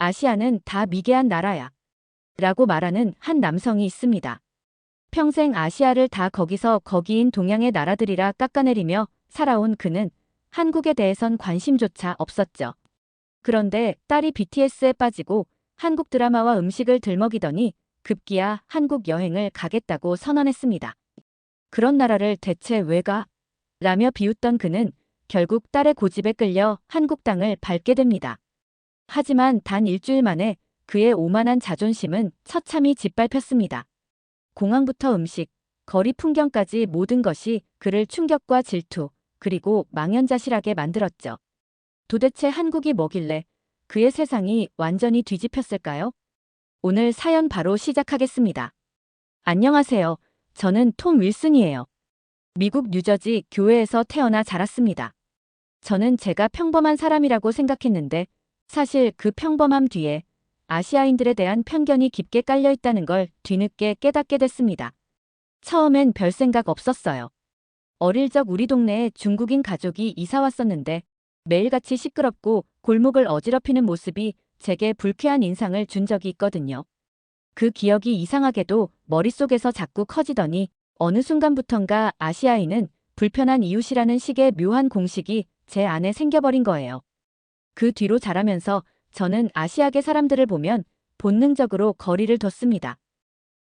아시아는 다 미개한 나라야. 라고 말하는 한 남성이 있습니다. 평생 아시아를 다 거기인 동양의 나라들이라 깎아내리며 살아온 그는 한국에 대해선 관심조차 없었죠. 그런데 딸이 BTS에 빠지고 한국 드라마와 음식을 들먹이더니 급기야 한국 여행을 가겠다고 선언했습니다. 그런 나라를 대체 왜 가? 라며 비웃던 그는 결국 딸의 고집에 끌려 한국 땅을 밟게 됩니다. 하지만 단 일주일 만에 그의 오만한 자존심은 처참히 짓밟혔습니다. 공항부터 음식, 거리 풍경까지 모든 것이 그를 충격과 질투, 그리고 망연자실하게 만들었죠. 도대체 한국이 뭐길래 그의 세상이 완전히 뒤집혔을까요? 오늘 사연 바로 시작하겠습니다. 안녕하세요. 저는 톰 윌슨이에요. 미국 뉴저지 교회에서 태어나 자랐습니다. 저는 제가 평범한 사람이라고 생각했는데 사실 그 평범함 뒤에 아시아인들에 대한 편견이 깊게 깔려 있다는 걸 뒤늦게 깨닫게 됐습니다. 처음엔 별 생각 없었어요. 어릴 적 우리 동네에 중국인 가족이 이사 왔었는데 매일같이 시끄럽고 골목을 어지럽히는 모습이 제게 불쾌한 인상을 준 적이 있거든요. 그 기억이 이상하게도 머릿속에서 자꾸 커지더니 어느 순간부턴가 아시아인은 불편한 이웃이라는 식의 묘한 공식이 제 안에 생겨버린 거예요. 그 뒤로 자라면서 저는 아시아계 사람들을 보면 본능적으로 거리를 뒀습니다.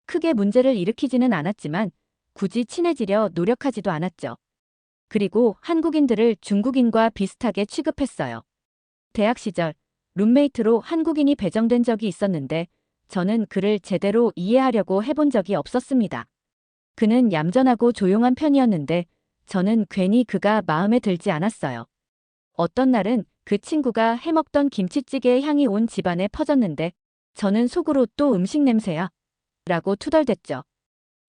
크게 문제를 일으키지는 않았지만 굳이 친해지려 노력하지도 않았죠. 그리고 한국인들을 중국인과 비슷하게 취급했어요. 대학 시절 룸메이트로 한국인이 배정된 적이 있었는데 저는 그를 제대로 이해하려고 해본 적이 없었습니다. 그는 얌전하고 조용한 편이었는데 저는 괜히 그가 마음에 들지 않았어요. 어떤 날은 그 친구가 해먹던 김치찌개의 향이 온 집안에 퍼졌는데 저는 속으로 또 음식 냄새야 라고 투덜댔죠.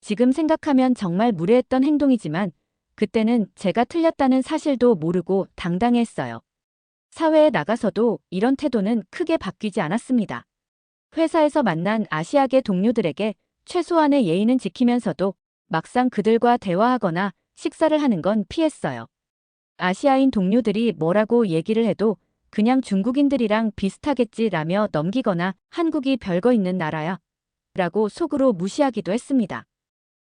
지금 생각하면 정말 무례했던 행동이지만 그때는 제가 틀렸다는 사실도 모르고 당당했어요. 사회에 나가서도 이런 태도는 크게 바뀌지 않았습니다. 회사에서 만난 아시아계 동료들에게 최소한의 예의는 지키면서도 막상 그들과 대화하거나 식사를 하는 건 피했어요. 아시아인 동료들이 뭐라고 얘기를 해도 그냥 중국인들이랑 비슷하겠지라며 넘기거나 한국이 별거 있는 나라야 라고 속으로 무시하기도 했습니다.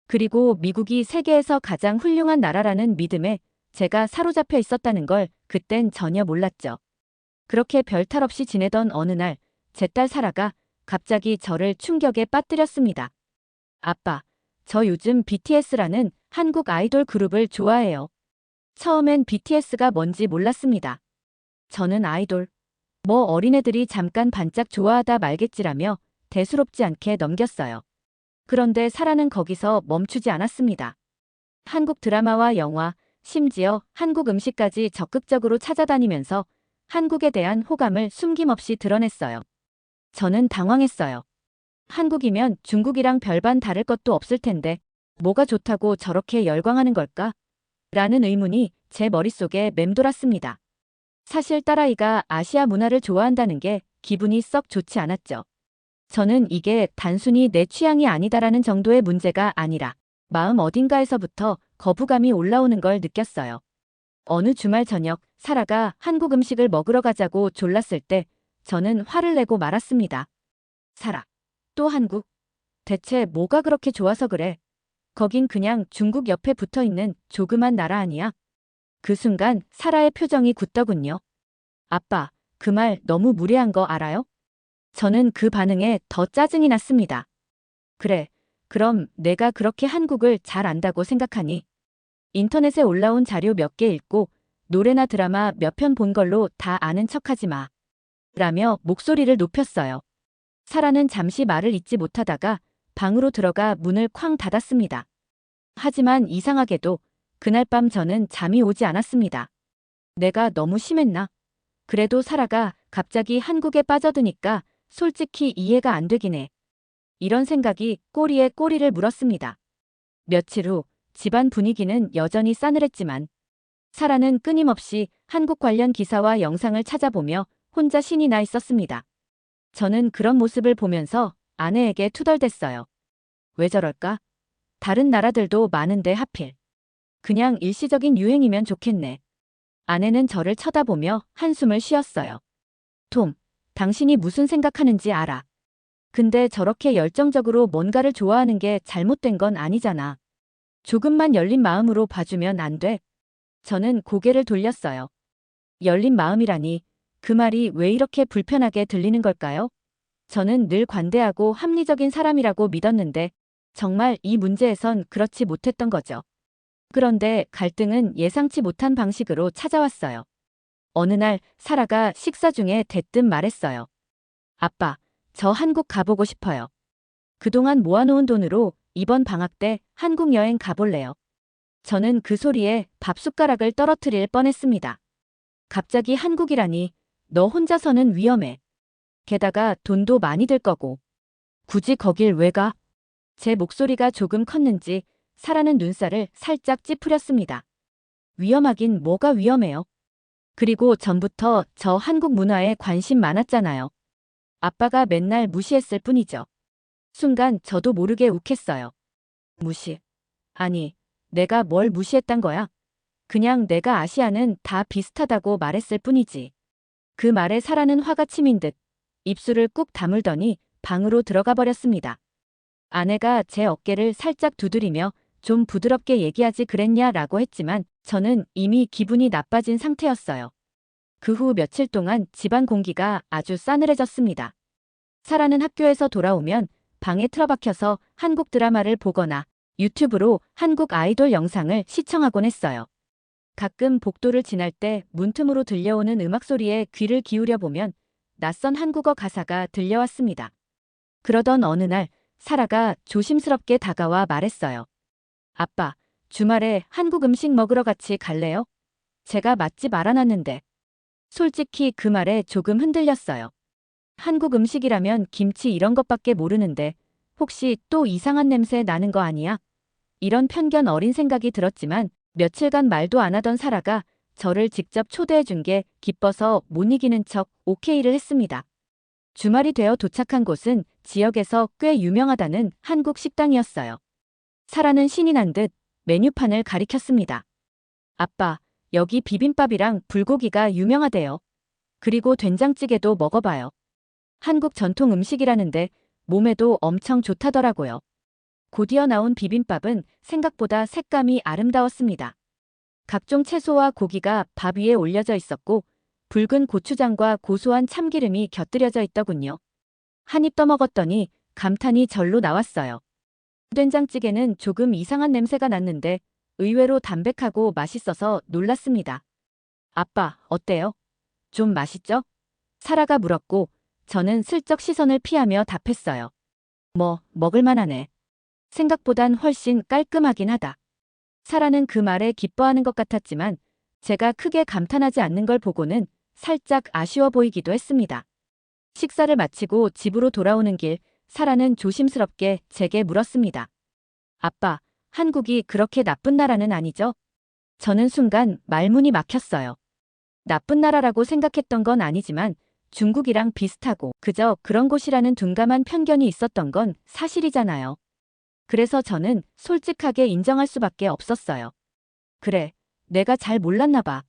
그리고 미국이 세계에서 가장 훌륭한 나라라는 믿음에 제가 사로잡혀 있었다는 걸 그땐 전혀 몰랐죠. 그렇게 별탈 없이 지내던 어느 날 제 딸 사라가 갑자기 저를 충격에 빠뜨렸습니다. 아빠, 저 요즘 BTS라는 한국 아이돌 그룹을 좋아해요. 처음엔 BTS가 뭔지 몰랐습니다. 저는 아이돌, 뭐 어린애들이 잠깐 반짝 좋아하다 말겠지라며 대수롭지 않게 넘겼어요. 그런데 사라는 거기서 멈추지 않았습니다. 한국 드라마와 영화, 심지어 한국 음식까지 적극적으로 찾아다니면서 한국에 대한 호감을 숨김없이 드러냈어요. 저는 당황했어요. 한국이면 중국이랑 별반 다를 것도 없을 텐데 뭐가 좋다고 저렇게 열광하는 걸까? 라는 의문이 제 머릿속에 맴돌았습니다. 사실 딸아이가 아시아 문화를 좋아한다는 게 기분이 썩 좋지 않았죠. 저는 이게 단순히 내 취향이 아니다라는 정도의 문제가 아니라 마음 어딘가에서부터 거부감이 올라오는 걸 느꼈어요. 어느 주말 저녁 사라가 한국 음식을 먹으러 가자고 졸랐을 때 저는 화를 내고 말았습니다. 사라, 또 한국? 대체 뭐가 그렇게 좋아서 그래? 거긴 그냥 중국 옆에 붙어있는 조그만 나라 아니야? 그 순간 사라의 표정이 굳더군요. 아빠, 그 말 너무 무례한 거 알아요? 저는 그 반응에 더 짜증이 났습니다. 그래, 그럼 내가 그렇게 한국을 잘 안다고 생각하니? 인터넷에 올라온 자료 몇 개 읽고 노래나 드라마 몇 편 본 걸로 다 아는 척하지 마. 라며 목소리를 높였어요. 사라는 잠시 말을 잇지 못하다가 방으로 들어가 문을 쾅 닫았습니다. 하지만 이상하게도 그날 밤 저는 잠이 오지 않았습니다. 내가 너무 심했나? 그래도 사라가 갑자기 한국에 빠져드니까 솔직히 이해가 안 되긴 해. 이런 생각이 꼬리에 꼬리를 물었습니다. 며칠 후 집안 분위기는 여전히 싸늘했지만 사라는 끊임없이 한국 관련 기사와 영상을 찾아보며 혼자 신이 나 있었습니다. 저는 그런 모습을 보면서 아내에게 투덜댔어요. 왜 저럴까? 다른 나라들도 많은데 하필. 그냥 일시적인 유행이면 좋겠네. 아내는 저를 쳐다보며 한숨을 쉬었어요. 톰, 당신이 무슨 생각하는지 알아. 근데 저렇게 열정적으로 뭔가를 좋아하는 게 잘못된 건 아니잖아. 조금만 열린 마음으로 봐주면 안 돼? 저는 고개를 돌렸어요. 열린 마음이라니, 그 말이 왜 이렇게 불편하게 들리는 걸까요? 저는 늘 관대하고 합리적인 사람이라고 믿었는데 정말 이 문제에선 그렇지 못했던 거죠. 그런데 갈등은 예상치 못한 방식으로 찾아왔어요. 어느 날 사라가 식사 중에 대뜸 말했어요. 아빠, 저 한국 가보고 싶어요. 그동안 모아놓은 돈으로 이번 방학 때 한국 여행 가볼래요. 저는 그 소리에 밥숟가락을 떨어뜨릴 뻔했습니다. 갑자기 한국이라니, 너 혼자서는 위험해. 게다가 돈도 많이 들 거고. 굳이 거길 왜 가? 제 목소리가 조금 컸는지 사라는 눈살을 살짝 찌푸렸습니다. 위험하긴 뭐가 위험해요. 그리고 전부터 저 한국 문화에 관심 많았잖아요. 아빠가 맨날 무시했을 뿐이죠. 순간 저도 모르게 욱했어요. 무시? 아니, 내가 뭘 무시했단 거야? 그냥 내가 아시아는 다 비슷하다고 말했을 뿐이지. 그 말에 사라는 화가 치민 듯 입술을 꾹 다물더니 방으로 들어가 버렸습니다. 아내가 제 어깨를 살짝 두드리며 좀 부드럽게 얘기하지 그랬냐라고 했지만 저는 이미 기분이 나빠진 상태였어요. 그 후 며칠 동안 집안 공기가 아주 싸늘해졌습니다. 사라는 학교에서 돌아오면 방에 틀어박혀서 한국 드라마를 보거나 유튜브로 한국 아이돌 영상을 시청하곤 했어요. 가끔 복도를 지날 때 문틈으로 들려오는 음악 소리에 귀를 기울여 보면 낯선 한국어 가사가 들려왔습니다. 그러던 어느 날 사라가 조심스럽게 다가와 말했어요. 아빠, 주말에 한국 음식 먹으러 같이 갈래요? 제가 맛집 알아놨는데. 솔직히 그 말에 조금 흔들렸어요. 한국 음식이라면 김치 이런 것밖에 모르는데 혹시 또 이상한 냄새 나는 거 아니야? 이런 편견 어린 생각이 들었지만 며칠간 말도 안 하던 사라가 저를 직접 초대해 준 게 기뻐서 못 이기는 척 오케이를 했습니다. 주말이 되어 도착한 곳은 지역에서 꽤 유명하다는 한국 식당이었어요. 사라는 신이 난 듯 메뉴판을 가리켰습니다. 아빠, 여기 비빔밥이랑 불고기가 유명하대요. 그리고 된장찌개도 먹어봐요. 한국 전통 음식이라는데 몸에도 엄청 좋다더라고요. 곧이어 나온 비빔밥은 생각보다 색감이 아름다웠습니다. 각종 채소와 고기가 밥 위에 올려져 있었고 붉은 고추장과 고소한 참기름이 곁들여져 있더군요. 한 입 떠먹었더니 감탄이 절로 나왔어요. 된장찌개는 조금 이상한 냄새가 났는데 의외로 담백하고 맛있어서 놀랐습니다. 아빠, 어때요? 좀 맛있죠? 사라가 물었고 저는 슬쩍 시선을 피하며 답했어요. 먹을만하네. 생각보단 훨씬 깔끔하긴 하다. 사라는 그 말에 기뻐하는 것 같았지만 제가 크게 감탄하지 않는 걸 보고는 살짝 아쉬워 보이기도 했습니다. 식사를 마치고 집으로 돌아오는 길, 사라는 조심스럽게 제게 물었습니다. 아빠, 한국이 그렇게 나쁜 나라는 아니죠? 저는 순간 말문이 막혔어요. 나쁜 나라라고 생각했던 건 아니지만 중국이랑 비슷하고 그저 그런 곳이라는 둔감한 편견이 있었던 건 사실이잖아요. 그래서 저는 솔직하게 인정할 수밖에 없었어요. 그래, 내가 잘 몰랐나 봐.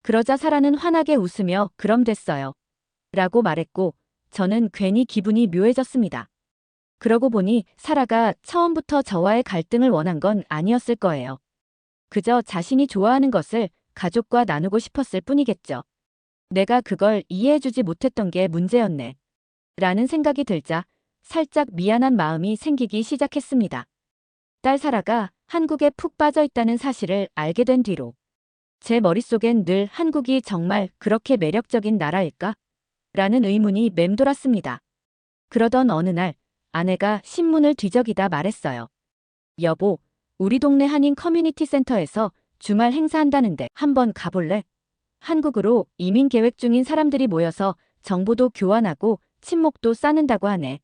그러자 사라는 환하게 웃으며 그럼 됐어요. 라고 말했고 저는 괜히 기분이 묘해졌습니다. 그러고 보니 사라가 처음부터 저와의 갈등을 원한 건 아니었을 거예요. 그저 자신이 좋아하는 것을 가족과 나누고 싶었을 뿐이겠죠. 내가 그걸 이해해주지 못했던 게 문제였네. 라는 생각이 들자 살짝 미안한 마음이 생기기 시작했습니다. 딸 사라가 한국에 푹 빠져 있다는 사실을 알게 된 뒤로 제 머릿속엔 늘 한국이 정말 그렇게 매력적인 나라일까? 라는 의문이 맴돌았습니다. 그러던 어느 날 아내가 신문을 뒤적이다 말했어요. 여보, 우리 동네 한인 커뮤니티 센터에서 주말 행사한다는데 한번 가볼래? 한국으로 이민 계획 중인 사람들이 모여서 정보도 교환하고 친목도 쌓는다고 하네.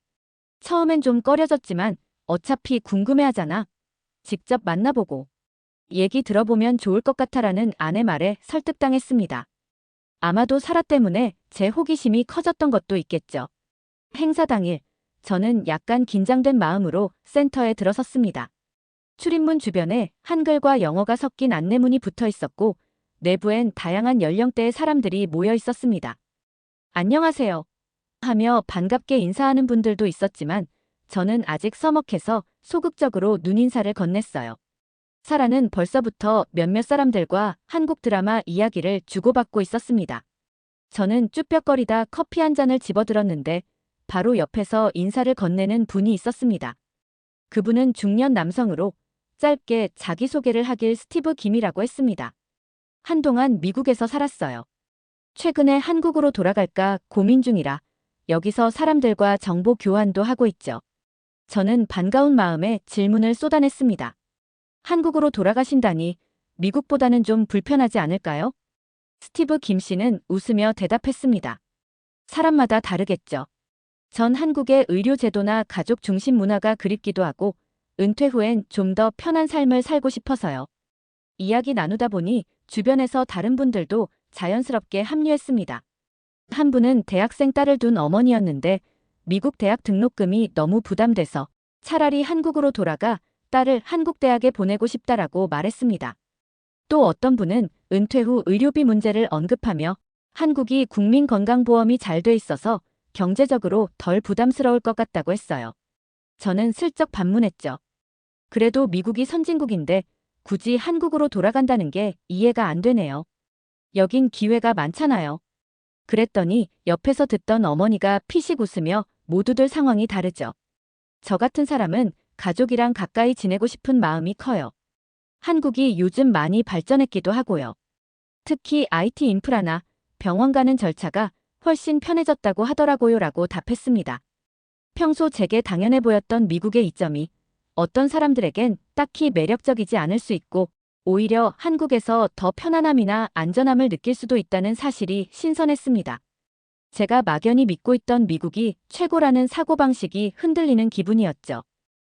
처음엔 좀 꺼려졌지만 어차피 궁금해하잖아. 직접 만나보고 얘기 들어보면 좋을 것 같아라는 아내 말에 설득당했습니다. 아마도 사라 때문에 제 호기심이 커졌던 것도 있겠죠. 행사 당일 저는 약간 긴장된 마음으로 센터에 들어섰습니다. 출입문 주변에 한글과 영어가 섞인 안내문이 붙어 있었고 내부엔 다양한 연령대의 사람들이 모여 있었습니다. 안녕하세요. 하며 반갑게 인사하는 분들도 있었지만 저는 아직 서먹해서 소극적으로 눈인사를 건넸어요. 사라는 벌써부터 몇몇 사람들과 한국 드라마 이야기를 주고받고 있었습니다. 저는 쭈뼛거리다 커피 한 잔을 집어들었는데 바로 옆에서 인사를 건네는 분이 있었습니다. 그분은 중년 남성으로 짧게 자기소개를 하길 스티브 김이라고 했습니다. 한동안 미국에서 살았어요. 최근에 한국으로 돌아갈까 고민 중이라 여기서 사람들과 정보 교환도 하고 있죠. 저는 반가운 마음에 질문을 쏟아냈습니다. 한국으로 돌아가신다니 미국보다는 좀 불편하지 않을까요? 스티브 김 씨는 웃으며 대답했습니다. 사람마다 다르겠죠. 전 한국의 의료 제도나 가족 중심 문화가 그립기도 하고 은퇴 후엔 좀 더 편한 삶을 살고 싶어서요. 이야기 나누다 보니 주변에서 다른 분들도 자연스럽게 합류했습니다. 한 분은 대학생 딸을 둔 어머니였는데 미국 대학 등록금이 너무 부담돼서 차라리 한국으로 돌아가 딸을 한국 대학에 보내고 싶다라고 말했습니다. 또 어떤 분은 은퇴 후 의료비 문제를 언급하며 한국이 국민건강보험이 잘 돼 있어서 경제적으로 덜 부담스러울 것 같다고 했어요. 저는 슬쩍 반문했죠. 그래도 미국이 선진국인데 굳이 한국으로 돌아간다는 게 이해가 안 되네요. 여긴 기회가 많잖아요. 그랬더니 옆에서 듣던 어머니가 피식 웃으며 모두들 상황이 다르죠. 저 같은 사람은 가족이랑 가까이 지내고 싶은 마음이 커요. 한국이 요즘 많이 발전했기도 하고요. 특히 IT 인프라나 병원 가는 절차가 훨씬 편해졌다고 하더라고요 라고 답했습니다. 평소 제게 당연해 보였던 미국의 이점이 어떤 사람들에겐 딱히 매력적이지 않을 수 있고 오히려 한국에서 더 편안함이나 안전함을 느낄 수도 있다는 사실이 신선했습니다. 제가 막연히 믿고 있던 미국이 최고라는 사고방식이 흔들리는 기분이었죠.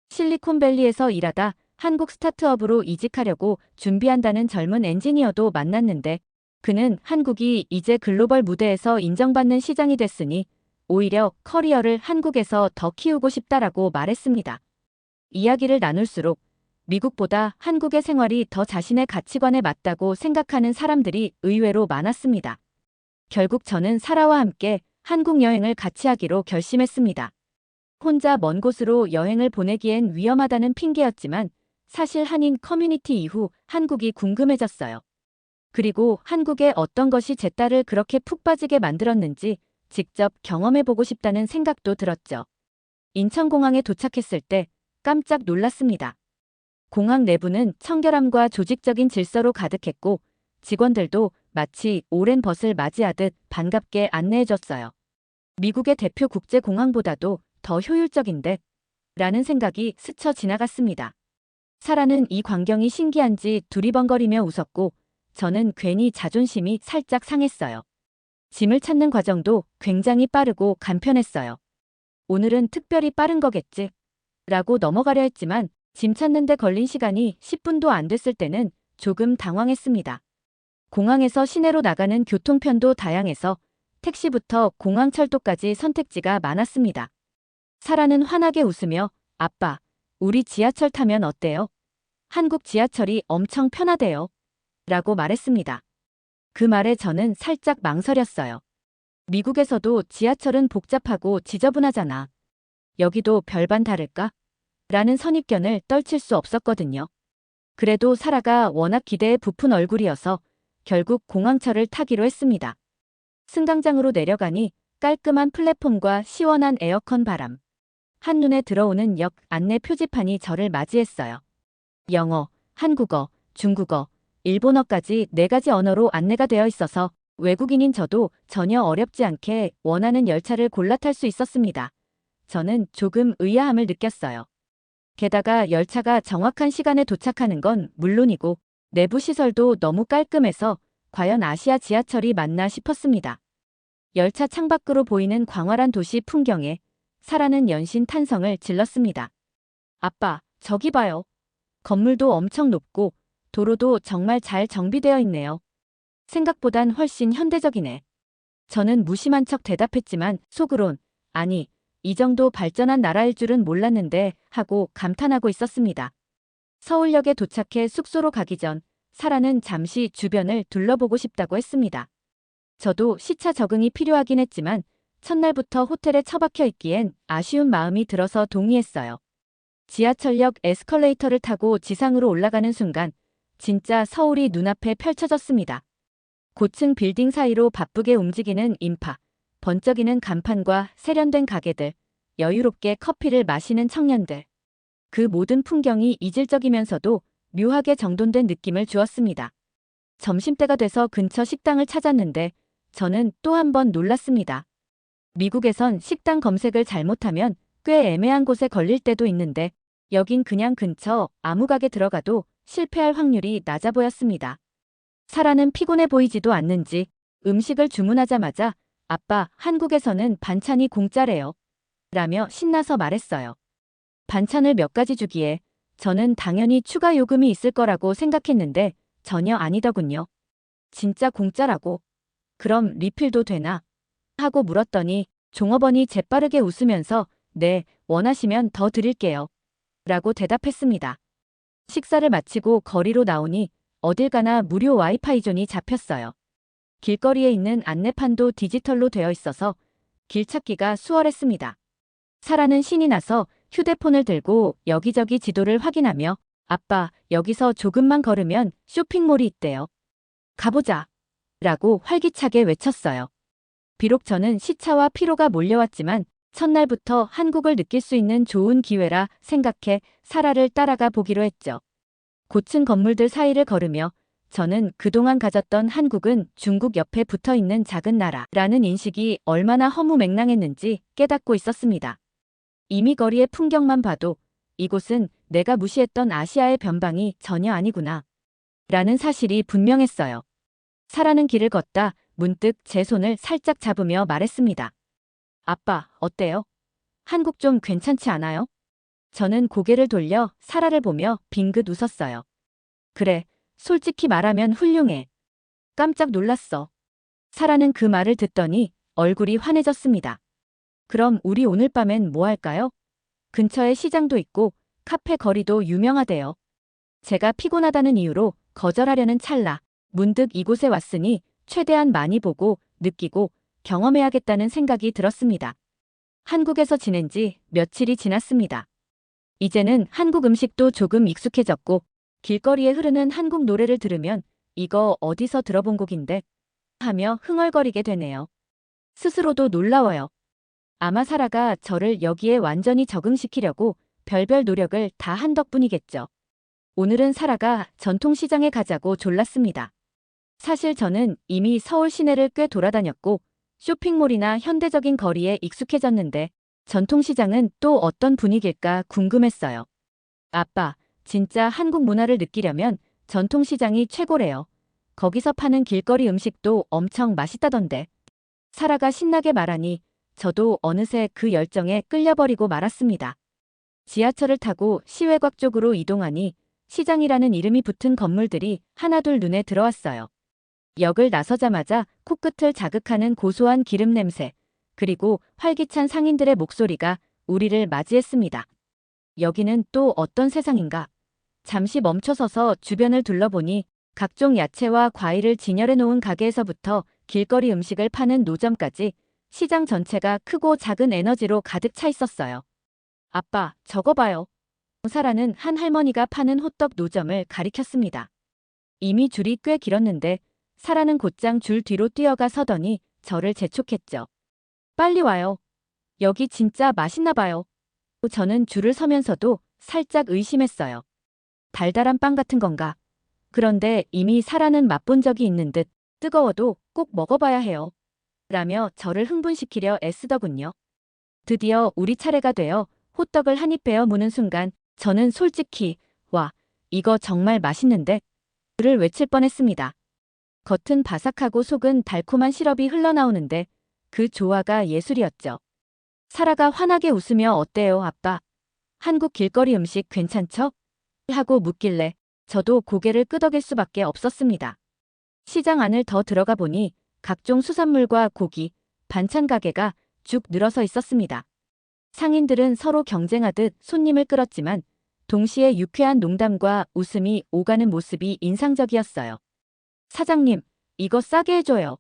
실리콘밸리에서 일하다 한국 스타트업으로 이직하려고 준비한다는 젊은 엔지니어도 만났는데 그는 한국이 이제 글로벌 무대에서 인정받는 시장이 됐으니 오히려 커리어를 한국에서 더 키우고 싶다라고 말했습니다. 이야기를 나눌수록 미국보다 한국의 생활이 더 자신의 가치관에 맞다고 생각하는 사람들이 의외로 많았습니다. 결국 저는 사라와 함께 한국 여행을 같이 하기로 결심했습니다. 혼자 먼 곳으로 여행을 보내기엔 위험하다는 핑계였지만 사실 한인 커뮤니티 이후 한국이 궁금해졌어요. 그리고 한국의 어떤 것이 제 딸을 그렇게 푹 빠지게 만들었는지 직접 경험해보고 싶다는 생각도 들었죠. 인천공항에 도착했을 때 깜짝 놀랐습니다. 공항 내부는 청결함과 조직적인 질서로 가득했고 직원들도 마치 오랜 벗을 맞이하듯 반갑게 안내해줬어요. 미국의 대표 국제공항보다도 더 효율적인데? 라는 생각이 스쳐 지나갔습니다. 사라는 이 광경이 신기한지 두리번거리며 웃었고 저는 괜히 자존심이 살짝 상했어요. 짐을 찾는 과정도 굉장히 빠르고 간편했어요. 오늘은 특별히 빠른 거겠지? 라고 넘어가려 했지만 짐 찾는 데 걸린 시간이 10분도 안 됐을 때는 조금 당황했습니다. 공항에서 시내로 나가는 교통편도 다양해서 택시부터 공항철도까지 선택지가 많았습니다. 사라는 환하게 웃으며 아빠, 우리 지하철 타면 어때요? 한국 지하철이 엄청 편하대요. 라고 말했습니다. 그 말에 저는 살짝 망설였어요. 미국에서도 지하철은 복잡하고 지저분하잖아. 여기도 별반 다를까? 라는 선입견을 떨칠 수 없었거든요. 그래도 사라가 워낙 기대에 부푼 얼굴이어서 결국 공항철을 타기로 했습니다. 승강장으로 내려가니 깔끔한 플랫폼과 시원한 에어컨 바람. 한눈에 들어오는 역 안내 표지판이 저를 맞이했어요. 영어, 한국어, 중국어, 일본어까지 4가지 언어로 안내가 되어 있어서 외국인인 저도 전혀 어렵지 않게 원하는 열차를 골라 탈 수 있었습니다. 저는 조금 의아함을 느꼈어요. 게다가 열차가 정확한 시간에 도착하는 건 물론이고 내부 시설도 너무 깔끔해서 과연 아시아 지하철이 맞나 싶었습니다. 열차 창밖으로 보이는 광활한 도시 풍경에 사라는 연신 탄성을 질렀습니다. 아빠, 저기 봐요. 건물도 엄청 높고 도로도 정말 잘 정비되어 있네요. 생각보단 훨씬 현대적이네. 저는 무심한 척 대답했지만 속으론 아니, 이 정도 발전한 나라일 줄은 몰랐는데 하고 감탄하고 있었습니다. 서울역에 도착해 숙소로 가기 전 사라는 잠시 주변을 둘러보고 싶다고 했습니다. 저도 시차 적응이 필요하긴 했지만 첫날부터 호텔에 처박혀 있기엔 아쉬운 마음이 들어서 동의했어요. 지하철역 에스컬레이터를 타고 지상으로 올라가는 순간 진짜 서울이 눈앞에 펼쳐졌습니다. 고층 빌딩 사이로 바쁘게 움직이는 인파, 번쩍이는 간판과 세련된 가게들, 여유롭게 커피를 마시는 청년들. 그 모든 풍경이 이질적이면서도 묘하게 정돈된 느낌을 주었습니다. 점심때가 돼서 근처 식당을 찾았는데 저는 또 한 번 놀랐습니다. 미국에선 식당 검색을 잘못하면 꽤 애매한 곳에 걸릴 때도 있는데 여긴 그냥 근처 아무 가게 들어가도 실패할 확률이 낮아 보였습니다. 사라는 피곤해 보이지도 않는지 음식을 주문하자마자 아빠, 한국에서는 반찬이 공짜래요. 라며 신나서 말했어요. 반찬을 몇 가지 주기에 저는 당연히 추가 요금이 있을 거라고 생각했는데 전혀 아니더군요. 진짜 공짜라고. 그럼 리필도 되나? 하고 물었더니 종업원이 재빠르게 웃으면서 네, 원하시면 더 드릴게요. 라고 대답했습니다. 식사를 마치고 거리로 나오니 어딜 가나 무료 와이파이 존이 잡혔어요. 길거리에 있는 안내판도 디지털로 되어 있어서 길 찾기가 수월했습니다. 사라는 신이 나서 휴대폰을 들고 여기저기 지도를 확인하며 아빠, 여기서 조금만 걸으면 쇼핑몰이 있대요. 가보자. 라고 활기차게 외쳤어요. 비록 저는 시차와 피로가 몰려왔지만 첫날부터 한국을 느낄 수 있는 좋은 기회라 생각해 사라를 따라가 보기로 했죠. 고층 건물들 사이를 걸으며 저는 그동안 가졌던 한국은 중국 옆에 붙어 있는 작은 나라라는 인식이 얼마나 허무맹랑했는지 깨닫고 있었습니다. 이미 거리의 풍경만 봐도 이곳은 내가 무시했던 아시아의 변방이 전혀 아니구나. 라는 사실이 분명했어요. 사라는 길을 걷다 문득 제 손을 살짝 잡으며 말했습니다. 아빠, 어때요? 한국 좀 괜찮지 않아요? 저는 고개를 돌려 사라를 보며 빙긋 웃었어요. 그래, 솔직히 말하면 훌륭해. 깜짝 놀랐어. 사라는 그 말을 듣더니 얼굴이 환해졌습니다. 그럼 우리 오늘 밤엔 뭐 할까요? 근처에 시장도 있고 카페 거리도 유명하대요. 제가 피곤하다는 이유로 거절하려는 찰나 문득 이곳에 왔으니 최대한 많이 보고 느끼고 경험해야겠다는 생각이 들었습니다. 한국에서 지낸 지 며칠이 지났습니다. 이제는 한국 음식도 조금 익숙해졌고 길거리에 흐르는 한국 노래를 들으면 이거 어디서 들어본 곡인데? 하며 흥얼거리게 되네요. 스스로도 놀라워요. 아마 사라가 저를 여기에 완전히 적응시키려고 별별 노력을 다 한 덕분이겠죠. 오늘은 사라가 전통시장에 가자고 졸랐습니다. 사실 저는 이미 서울 시내를 꽤 돌아다녔고 쇼핑몰이나 현대적인 거리에 익숙해졌는데 전통시장은 또 어떤 분위기일까 궁금했어요. 아빠, 진짜 한국 문화를 느끼려면 전통시장이 최고래요. 거기서 파는 길거리 음식도 엄청 맛있다던데. 사라가 신나게 말하니 저도 어느새 그 열정에 끌려버리고 말았습니다. 지하철을 타고 시외곽 쪽으로 이동하니 시장이라는 이름이 붙은 건물들이 하나둘 눈에 들어왔어요. 역을 나서자마자 코끝을 자극하는 고소한 기름 냄새, 그리고 활기찬 상인들의 목소리가 우리를 맞이했습니다. 여기는 또 어떤 세상인가? 잠시 멈춰서서 주변을 둘러보니 각종 야채와 과일을 진열해 놓은 가게에서부터 길거리 음식을 파는 노점까지 시장 전체가 크고 작은 에너지로 가득 차 있었어요. 아빠, 저거 봐요. 사라는 한 할머니가 파는 호떡 노점을 가리켰습니다. 이미 줄이 꽤 길었는데 사라는 곧장 줄 뒤로 뛰어가 서더니 저를 재촉했죠. 빨리 와요. 여기 진짜 맛있나 봐요. 저는 줄을 서면서도 살짝 의심했어요. 달달한 빵 같은 건가? 그런데 이미 사라는 맛본 적이 있는 듯 뜨거워도 꼭 먹어봐야 해요. 라며 저를 흥분시키려 애쓰더군요. 드디어 우리 차례가 되어 호떡을 한 입 베어 무는 순간 저는 솔직히 와, 이거 정말 맛있는데? 를 외칠 뻔했습니다. 겉은 바삭하고 속은 달콤한 시럽이 흘러나오는데 그 조화가 예술이었죠. 사라가 환하게 웃으며 어때요, 아빠? 한국 길거리 음식 괜찮죠? 하고 묻길래 저도 고개를 끄덕일 수밖에 없었습니다. 시장 안을 더 들어가 보니 각종 수산물과 고기, 반찬 가게가 쭉 늘어서 있었습니다. 상인들은 서로 경쟁하듯 손님을 끌었지만 동시에 유쾌한 농담과 웃음이 오가는 모습이 인상적이었어요. 사장님, 이거 싸게 해줘요.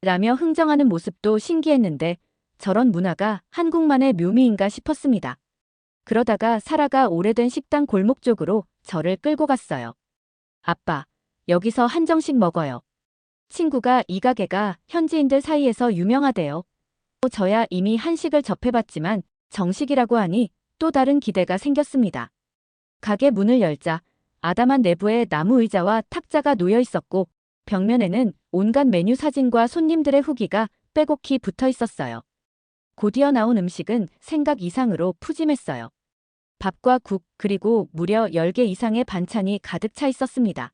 라며 흥정하는 모습도 신기했는데 저런 문화가 한국만의 묘미인가 싶었습니다. 그러다가 사라가 오래된 식당 골목 쪽으로 저를 끌고 갔어요. 아빠, 여기서 한정식 먹어요. 친구가 이 가게가 현지인들 사이에서 유명하대요. 저야 이미 한식을 접해봤지만 정식이라고 하니 또 다른 기대가 생겼습니다. 가게 문을 열자 아담한 내부에 나무 의자와 탁자가 놓여 있었고 벽면에는 온갖 메뉴 사진과 손님들의 후기가 빼곡히 붙어 있었어요. 곧이어 나온 음식은 생각 이상으로 푸짐했어요. 밥과 국 그리고 무려 10개 이상의 반찬이 가득 차 있었습니다.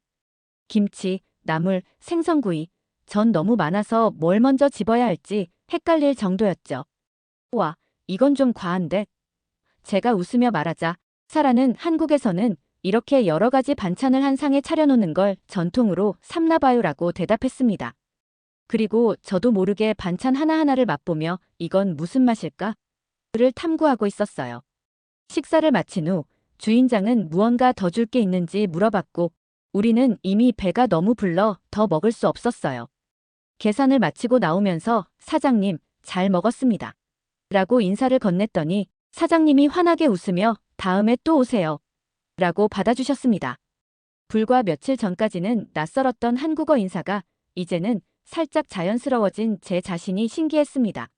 김치, 나물, 생선구이, 전 너무 많아서 뭘 먼저 집어야 할지 헷갈릴 정도였죠. 와, 이건 좀 과한데? 제가 웃으며 말하자 사라는 한국에서는 이렇게 여러 가지 반찬을 한 상에 차려놓는 걸 전통으로 삼나봐요라고 대답했습니다. 그리고 저도 모르게 반찬 하나하나를 맛보며 이건 무슨 맛일까? 를 탐구하고 있었어요. 식사를 마친 후 주인장은 무언가 더 줄 게 있는지 물어봤고 우리는 이미 배가 너무 불러 더 먹을 수 없었어요. 계산을 마치고 나오면서 사장님, 잘 먹었습니다. 라고 인사를 건넸더니 사장님이 환하게 웃으며 다음에 또 오세요. 라고 받아주셨습니다. 불과 며칠 전까지는 낯설었던 한국어 인사가 이제는 살짝 자연스러워진 제 자신이 신기했습니다.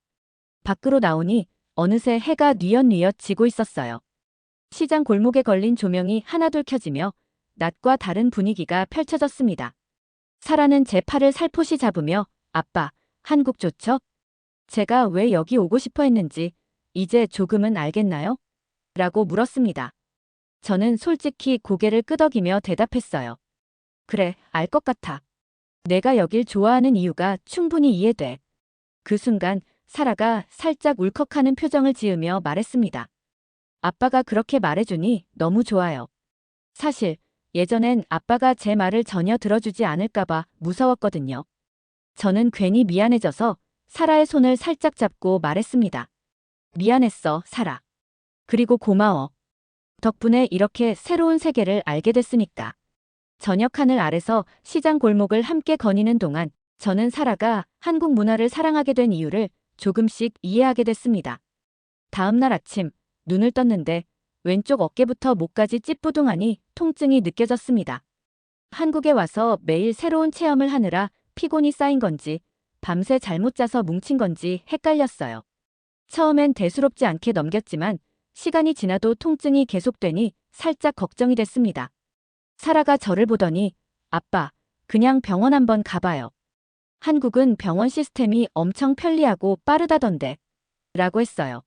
밖으로 나오니 어느새 해가 뉘엿뉘엿 지고 있었어요. 시장 골목에 걸린 조명이 하나둘 켜지며 낮과 다른 분위기가 펼쳐졌습니다. 사라는 제 팔을 살포시 잡으며 아빠, 한국 좋죠? 제가 왜 여기 오고 싶어 했는지 이제 조금은 알겠나요? 라고 물었습니다. 저는 솔직히 고개를 끄덕이며 대답했어요. 그래, 알 것 같아. 내가 여길 좋아하는 이유가 충분히 이해돼. 그 순간 사라가 살짝 울컥하는 표정을 지으며 말했습니다. 아빠가 그렇게 말해주니 너무 좋아요. 사실 예전엔 아빠가 제 말을 전혀 들어주지 않을까봐 무서웠거든요. 저는 괜히 미안해져서 사라의 손을 살짝 잡고 말했습니다. 미안했어, 사라. 그리고 고마워. 덕분에 이렇게 새로운 세계를 알게 됐으니까. 저녁 하늘 아래서 시장 골목을 함께 거니는 동안 저는 사라가 한국 문화를 사랑하게 된 이유를 조금씩 이해하게 됐습니다. 다음 날 아침 눈을 떴는데 왼쪽 어깨부터 목까지 찌뿌둥하니 통증이 느껴졌습니다. 한국에 와서 매일 새로운 체험을 하느라 피곤이 쌓인 건지 밤새 잘못 자서 뭉친 건지 헷갈렸어요. 처음엔 대수롭지 않게 넘겼지만 시간이 지나도 통증이 계속되니 살짝 걱정이 됐습니다. 사라가 저를 보더니 아빠, 그냥 병원 한번 가봐요. 한국은 병원 시스템이 엄청 편리하고 빠르다던데 라고 했어요.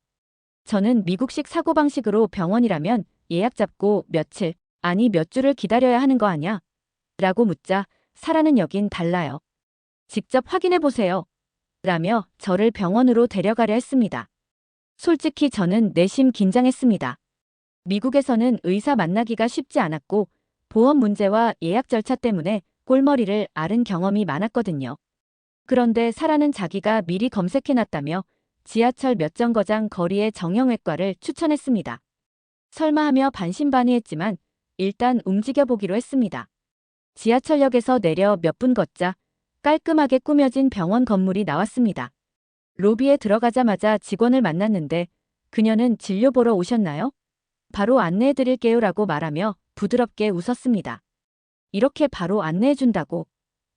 저는 미국식 사고방식으로 병원이라면 예약 잡고 며칠, 아니 몇 주를 기다려야 하는 거 아냐? 라고 묻자 사라는 여긴 달라요. 직접 확인해보세요. 라며 저를 병원으로 데려가려 했습니다. 솔직히 저는 내심 긴장했습니다. 미국에서는 의사 만나기가 쉽지 않았고 보험 문제와 예약 절차 때문에 꼴머리를 앓은 경험이 많았거든요. 그런데 사라는 자기가 미리 검색해놨다며 지하철 몇 정거장 거리의 정형외과를 추천했습니다. 설마 하며 반신반의했지만 일단 움직여보기로 했습니다. 지하철역에서 내려 몇 분 걷자 깔끔하게 꾸며진 병원 건물이 나왔습니다. 로비에 들어가자마자 직원을 만났는데 그녀는 진료 보러 오셨나요? 바로 안내해드릴게요 라고 말하며 부드럽게 웃었습니다. 이렇게 바로 안내해준다고.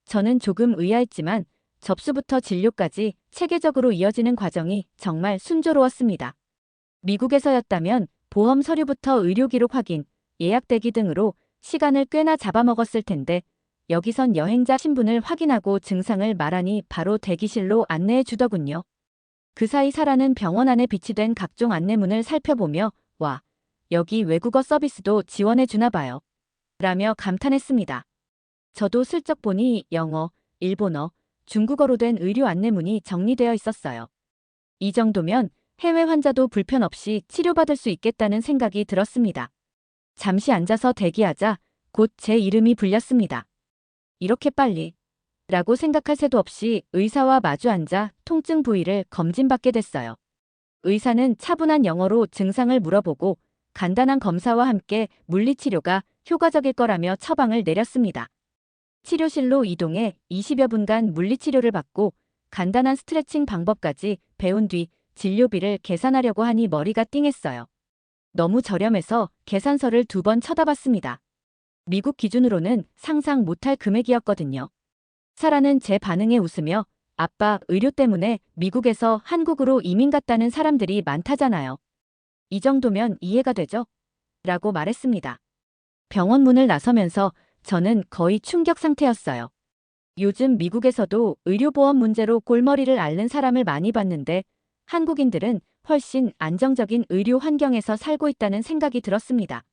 저는 조금 의아했지만 접수부터 진료까지 체계적으로 이어지는 과정이 정말 순조로웠습니다. 미국에서였다면 보험 서류부터 의료기록 확인, 예약 대기 등으로 시간을 꽤나 잡아먹었을 텐데 여기선 여행자 신분을 확인하고 증상을 말하니 바로 대기실로 안내해 주더군요. 그 사이 사라는 병원 안에 비치된 각종 안내문을 살펴보며 와, 여기 외국어 서비스도 지원해 주나 봐요. 라며 감탄했습니다. 저도 슬쩍 보니 영어, 일본어, 중국어로 된 의료 안내문이 정리되어 있었어요. 이 정도면 해외 환자도 불편 없이 치료받을 수 있겠다는 생각이 들었습니다. 잠시 앉아서 대기하자 곧 제 이름이 불렸습니다. 이렇게 빨리? 라고 생각할 새도 없이 의사와 마주 앉아 통증 부위를 검진받게 됐어요. 의사는 차분한 영어로 증상을 물어보고 간단한 검사와 함께 물리치료가 효과적일 거라며 처방을 내렸습니다. 치료실로 이동해 20여 분간 물리치료를 받고 간단한 스트레칭 방법까지 배운 뒤 진료비를 계산하려고 하니 머리가 띵했어요. 너무 저렴해서 계산서를 2번 쳐다봤습니다. 미국 기준으로는 상상 못할 금액이었거든요. 사라는 제 반응에 웃으며 아빠, 의료 때문에 미국에서 한국으로 이민 갔다는 사람들이 많다잖아요. 이 정도면 이해가 되죠? 라고 말했습니다. 병원 문을 나서면서 저는 거의 충격 상태였어요. 요즘 미국에서도 의료보험 문제로 골머리를 앓는 사람을 많이 봤는데 한국인들은 훨씬 안정적인 의료 환경에서 살고 있다는 생각이 들었습니다.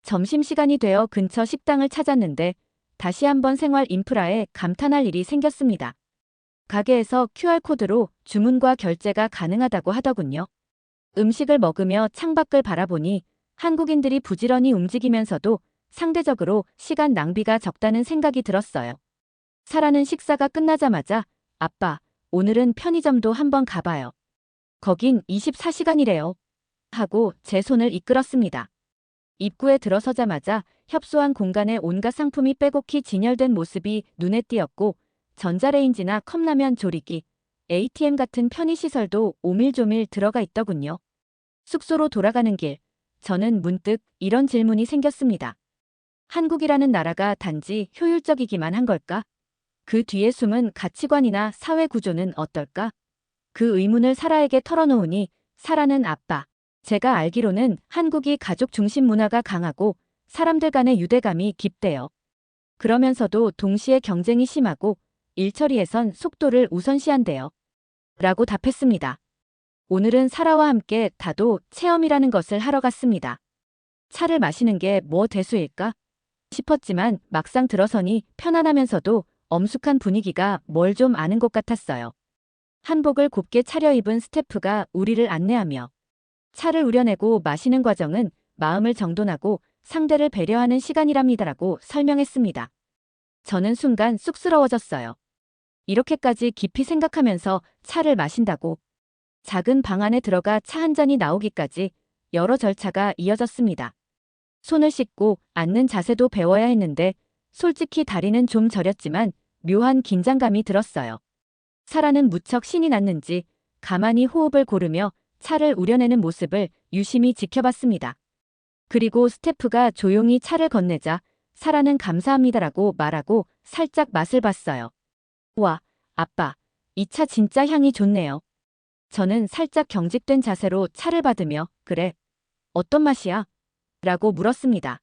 점심시간이 되어 근처 식당을 찾았는데 다시 한번 생활 인프라에 감탄할 일이 생겼습니다. 가게에서 QR코드로 주문과 결제가 가능하다고 하더군요. 음식을 먹으며 창밖을 바라보니 한국인들이 부지런히 움직이면서도 상대적으로 시간 낭비가 적다는 생각이 들었어요. 사라는 식사가 끝나자마자 아빠, 오늘은 편의점도 한번 가봐요. 거긴 24시간이래요. 하고 제 손을 이끌었습니다. 입구에 들어서자마자 협소한 공간에 온갖 상품이 빼곡히 진열된 모습이 눈에 띄었고 전자레인지나 컵라면 조리기, ATM 같은 편의시설도 오밀조밀 들어가 있더군요. 숙소로 돌아가는 길, 저는 문득 이런 질문이 생겼습니다. 한국이라는 나라가 단지 효율적이기만 한 걸까? 그 뒤에 숨은 가치관이나 사회 구조는 어떨까? 그 의문을 사라에게 털어놓으니 사라는 아빠. 제가 알기로는 한국이 가족 중심 문화가 강하고 사람들 간의 유대감이 깊대요. 그러면서도 동시에 경쟁이 심하고 일처리에선 속도를 우선시한대요. 라고 답했습니다. 오늘은 사라와 함께 다도 체험이라는 것을 하러 갔습니다. 차를 마시는 게 뭐 대수일까? 싶었지만 막상 들어서니 편안하면서도 엄숙한 분위기가 뭘 좀 아는 것 같았어요. 한복을 곱게 차려입은 스태프가 우리를 안내하며 차를 우려내고 마시는 과정은 마음을 정돈하고 상대를 배려하는 시간이랍니다라고 설명했습니다. 저는 순간 쑥스러워졌어요. 이렇게까지 깊이 생각하면서 차를 마신다고. 작은 방 안에 들어가 차 한 잔이 나오기까지 여러 절차가 이어졌습니다. 손을 씻고 앉는 자세도 배워야 했는데 솔직히 다리는 좀 저렸지만 묘한 긴장감이 들었어요. 사라는 무척 신이 났는지 가만히 호흡을 고르며 차를 우려내는 모습을 유심히 지켜봤습니다. 그리고 스태프가 조용히 차를 건네자 사라는 감사합니다라고 말하고 살짝 맛을 봤어요. 와, 아빠, 이 차 진짜 향이 좋네요. 저는 살짝 경직된 자세로 차를 받으며 그래, 어떤 맛이야? 라고 물었습니다.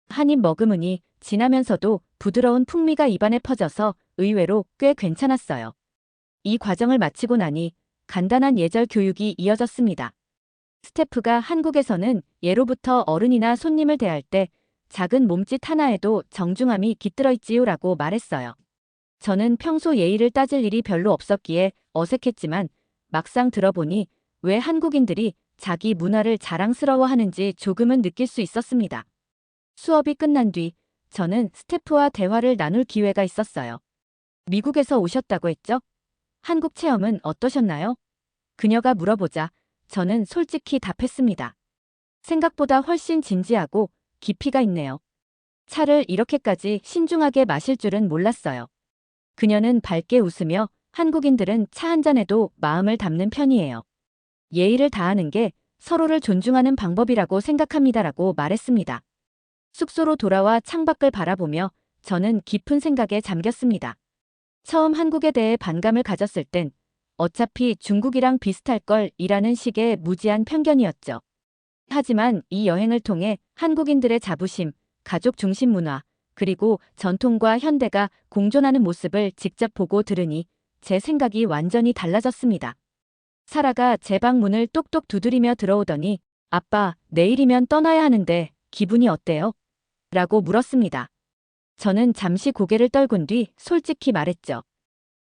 한 입 머금으니 진하면서도 부드러운 풍미가 입안에 퍼져서 의외로 꽤 괜찮았어요. 이 과정을 마치고 나니 간단한 예절 교육이 이어졌습니다. 스태프가 한국에서는 예로부터 어른이나 손님을 대할 때 작은 몸짓 하나에도 정중함이 깃들어 있지요라고 말했어요. 저는 평소 예의를 따질 일이 별로 없었기에 어색했지만 막상 들어보니 왜 한국인들이 자기 문화를 자랑스러워하는지 조금은 느낄 수 있었습니다. 수업이 끝난 뒤 저는 스태프와 대화를 나눌 기회가 있었어요. 미국에서 오셨다고 했죠? 한국 체험은 어떠셨나요? 그녀가 물어보자 저는 솔직히 답했습니다. 생각보다 훨씬 진지하고 깊이가 있네요. 차를 이렇게까지 신중하게 마실 줄은 몰랐어요. 그녀는 밝게 웃으며 한국인들은 차 한 잔에도 마음을 담는 편이에요. 예의를 다하는 게 서로를 존중하는 방법이라고 생각합니다라고 말했습니다. 숙소로 돌아와 창밖을 바라보며 저는 깊은 생각에 잠겼습니다. 처음 한국에 대해 반감을 가졌을 땐 어차피 중국이랑 비슷할 걸이라는 식의 무지한 편견이었죠. 하지만 이 여행을 통해 한국인들의 자부심, 가족 중심 문화, 그리고 전통과 현대가 공존하는 모습을 직접 보고 들으니 제 생각이 완전히 달라졌습니다. 사라가 제 방 문을 똑똑 두드리며 들어오더니 아빠, 내일이면 떠나야 하는데 기분이 어때요? 라고 물었습니다. 저는 잠시 고개를 떨군 뒤 솔직히 말했죠.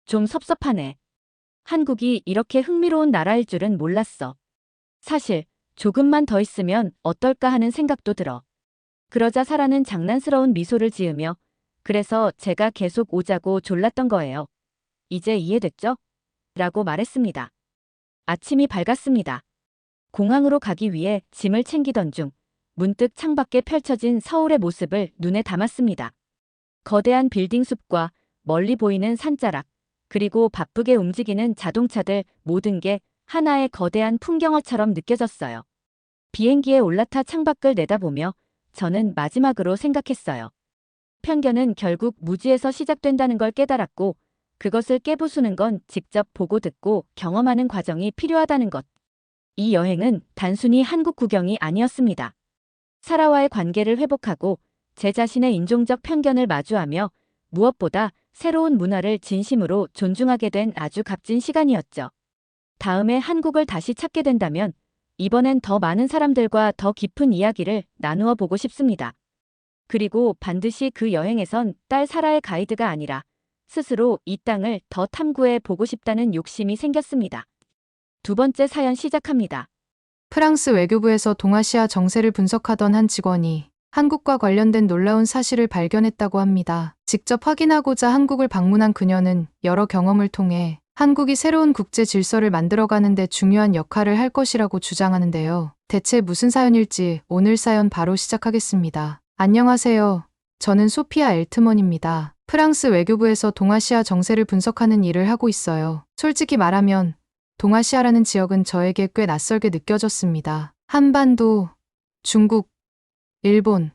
좀 섭섭하네. 한국이 이렇게 흥미로운 나라일 줄은 몰랐어. 사실 조금만 더 있으면 어떨까 하는 생각도 들어. 그러자 사라는 장난스러운 미소를 지으며 그래서 제가 계속 오자고 졸랐던 거예요. 이제 이해됐죠? 라고 말했습니다. 아침이 밝았습니다. 공항으로 가기 위해 짐을 챙기던 중 문득 창밖에 펼쳐진 서울의 모습을 눈에 담았습니다. 거대한 빌딩 숲과 멀리 보이는 산자락, 그리고 바쁘게 움직이는 자동차들 모든 게 하나의 거대한 풍경화처럼 느껴졌어요. 비행기에 올라타 창밖을 내다보며 저는 마지막으로 생각했어요. 편견은 결국 무지에서 시작된다는 걸 깨달았고, 그것을 깨부수는 건 직접 보고 듣고 경험하는 과정이 필요하다는 것. 이 여행은 단순히 한국 구경이 아니었습니다. 사라와의 관계를 회복하고 제 자신의 인종적 편견을 마주하며 무엇보다 새로운 문화를 진심으로 존중하게 된 아주 값진 시간이었죠. 다음에 한국을 다시 찾게 된다면 이번엔 더 많은 사람들과 더 깊은 이야기를 나누어 보고 싶습니다. 그리고 반드시 그 여행에선 딸 사라의 가이드가 아니라 스스로 이 땅을 더 탐구해 보고 싶다는 욕심이 생겼습니다. 두 번째 사연 시작합니다. 프랑스 외교부에서 동아시아 정세를 분석하던 한 직원이 한국과 관련된 놀라운 사실을 발견했다고 합니다. 직접 확인하고자 한국을 방문한 그녀는 여러 경험을 통해 한국이 새로운 국제 질서를 만들어가는 데 중요한 역할을 할 것이라고 주장하는데요. 대체 무슨 사연일지 오늘 사연 바로 시작하겠습니다. 안녕하세요. 저는 소피아 엘트먼입니다. 프랑스 외교부에서 동아시아 정세를 분석하는 일을 하고 있어요. 솔직히 말하면 동아시아라는 지역은 저에게 꽤 낯설게 느껴졌습니다. 한반도, 중국, 일본,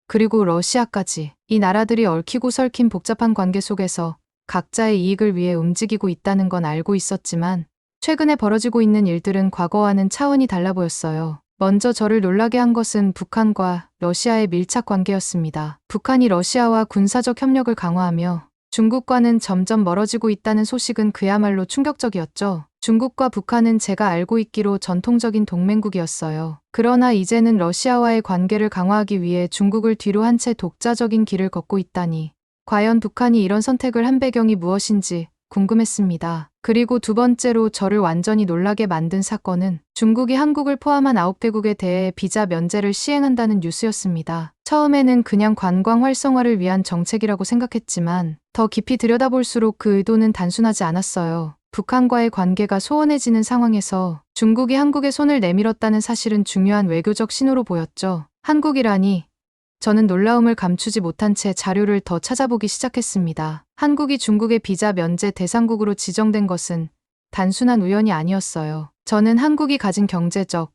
그리고 러시아까지 이 나라들이 얽히고 설킨 복잡한 관계 속에서 각자의 이익을 위해 움직이고 있다는 건 알고 있었지만 최근에 벌어지고 있는 일들은 과거와는 차원이 달라 보였어요. 먼저 저를 놀라게 한 것은 북한과 러시아의 밀착 관계였습니다. 북한이 러시아와 군사적 협력을 강화하며 중국과는 점점 멀어지고 있다는 소식은 그야말로 충격적이었죠. 중국과 북한은 제가 알고 있기로 전통적인 동맹국이었어요. 그러나 이제는 러시아와의 관계를 강화하기 위해 중국을 뒤로 한 채 독자적인 길을 걷고 있다니. 과연 북한이 이런 선택을 한 배경이 무엇인지 궁금했습니다. 그리고 두 번째로 저를 완전히 놀라게 만든 사건은 중국이 한국을 포함한 9개국에 대해 비자 면제를 시행한다는 뉴스였습니다. 처음에는 그냥 관광 활성화를 위한 정책이라고 생각했지만 더 깊이 들여다볼수록 그 의도는 단순하지 않았어요. 북한과의 관계가 소원해지는 상황에서 중국이 한국에 손을 내밀었다는 사실은 중요한 외교적 신호로 보였죠. 한국이라니. 저는 놀라움을 감추지 못한 채 자료를 더 찾아보기 시작했습니다. 한국이 중국의 비자 면제 대상국으로 지정된 것은 단순한 우연이 아니었어요. 저는 한국이 가진 경제적,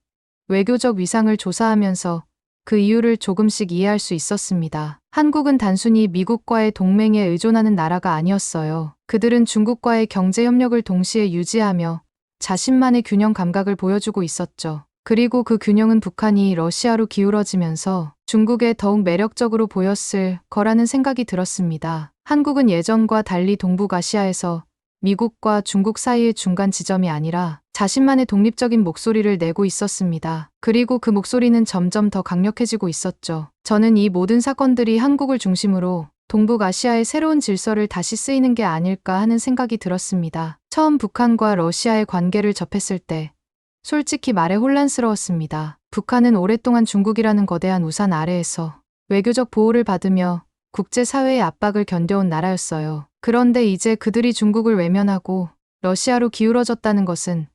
외교적 위상을 조사하면서 그 이유를 조금씩 이해할 수 있었습니다. 한국은 단순히 미국과의 동맹에 의존하는 나라가 아니었어요. 그들은 중국과의 경제 협력을 동시에 유지하며 자신만의 균형 감각을 보여주고 있었죠. 그리고 그 균형은 북한이 러시아로 기울어지면서 중국에 더욱 매력적으로 보였을 거라는 생각이 들었습니다. 한국은 예전과 달리 동북아시아에서 미국과 중국 사이의 중간 지점이 아니라 자신만의 독립적인 목소리를 내고 있었습니다. 그리고 그 목소리는 점점 더 강력해지고 있었죠. 저는 이 모든 사건들이 한국을 중심으로 동북아시아의 새로운 질서를 다시 쓰이는 게 아닐까 하는 생각이 들었습니다. 처음 북한과 러시아의 관계를 접했을 때 솔직히 말해 혼란스러웠습니다. 북한은 오랫동안 중국이라는 거대한 우산 아래에서 외교적 보호를 받으며 국제사회의 압박을 견뎌온 나라였어요. 그런데 이제 그들이 중국을 외면하고 러시아로 기울어졌다는 것은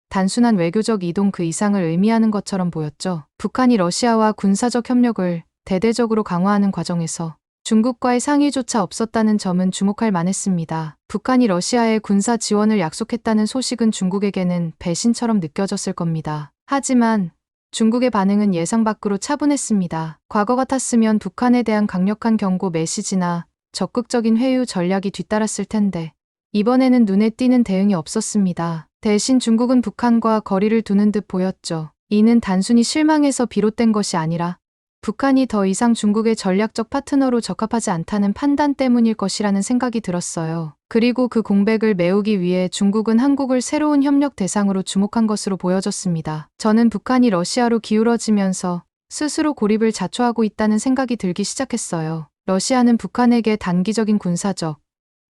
단순한 외교적 이동 그 이상을 의미하는 것처럼 보였죠. 북한이 러시아와 군사적 협력을 대대적으로 강화하는 과정에서 중국과의 상의조차 없었다는 점은 주목할 만했습니다. 북한이 러시아에 군사 지원을 약속했다는 소식은 중국에게는 배신처럼 느껴졌을 겁니다. 하지만 중국의 반응은 예상 밖으로 차분했습니다. 과거 같았으면 북한에 대한 강력한 경고 메시지나 적극적인 회유 전략이 뒤따랐을 텐데 이번에는 눈에 띄는 대응이 없었습니다. 대신 중국은 북한과 거리를 두는 듯 보였죠. 이는 단순히 실망해서 비롯된 것이 아니라 북한이 더 이상 중국의 전략적 파트너로 적합하지 않다는 판단 때문일 것이라는 생각이 들었어요. 그리고 그 공백을 메우기 위해 중국은 한국을 새로운 협력 대상으로 주목한 것으로 보여졌습니다. 저는 북한이 러시아로 기울어지면서 스스로 고립을 자초하고 있다는 생각이 들기 시작했어요. 러시아는 북한에게 단기적인 군사적,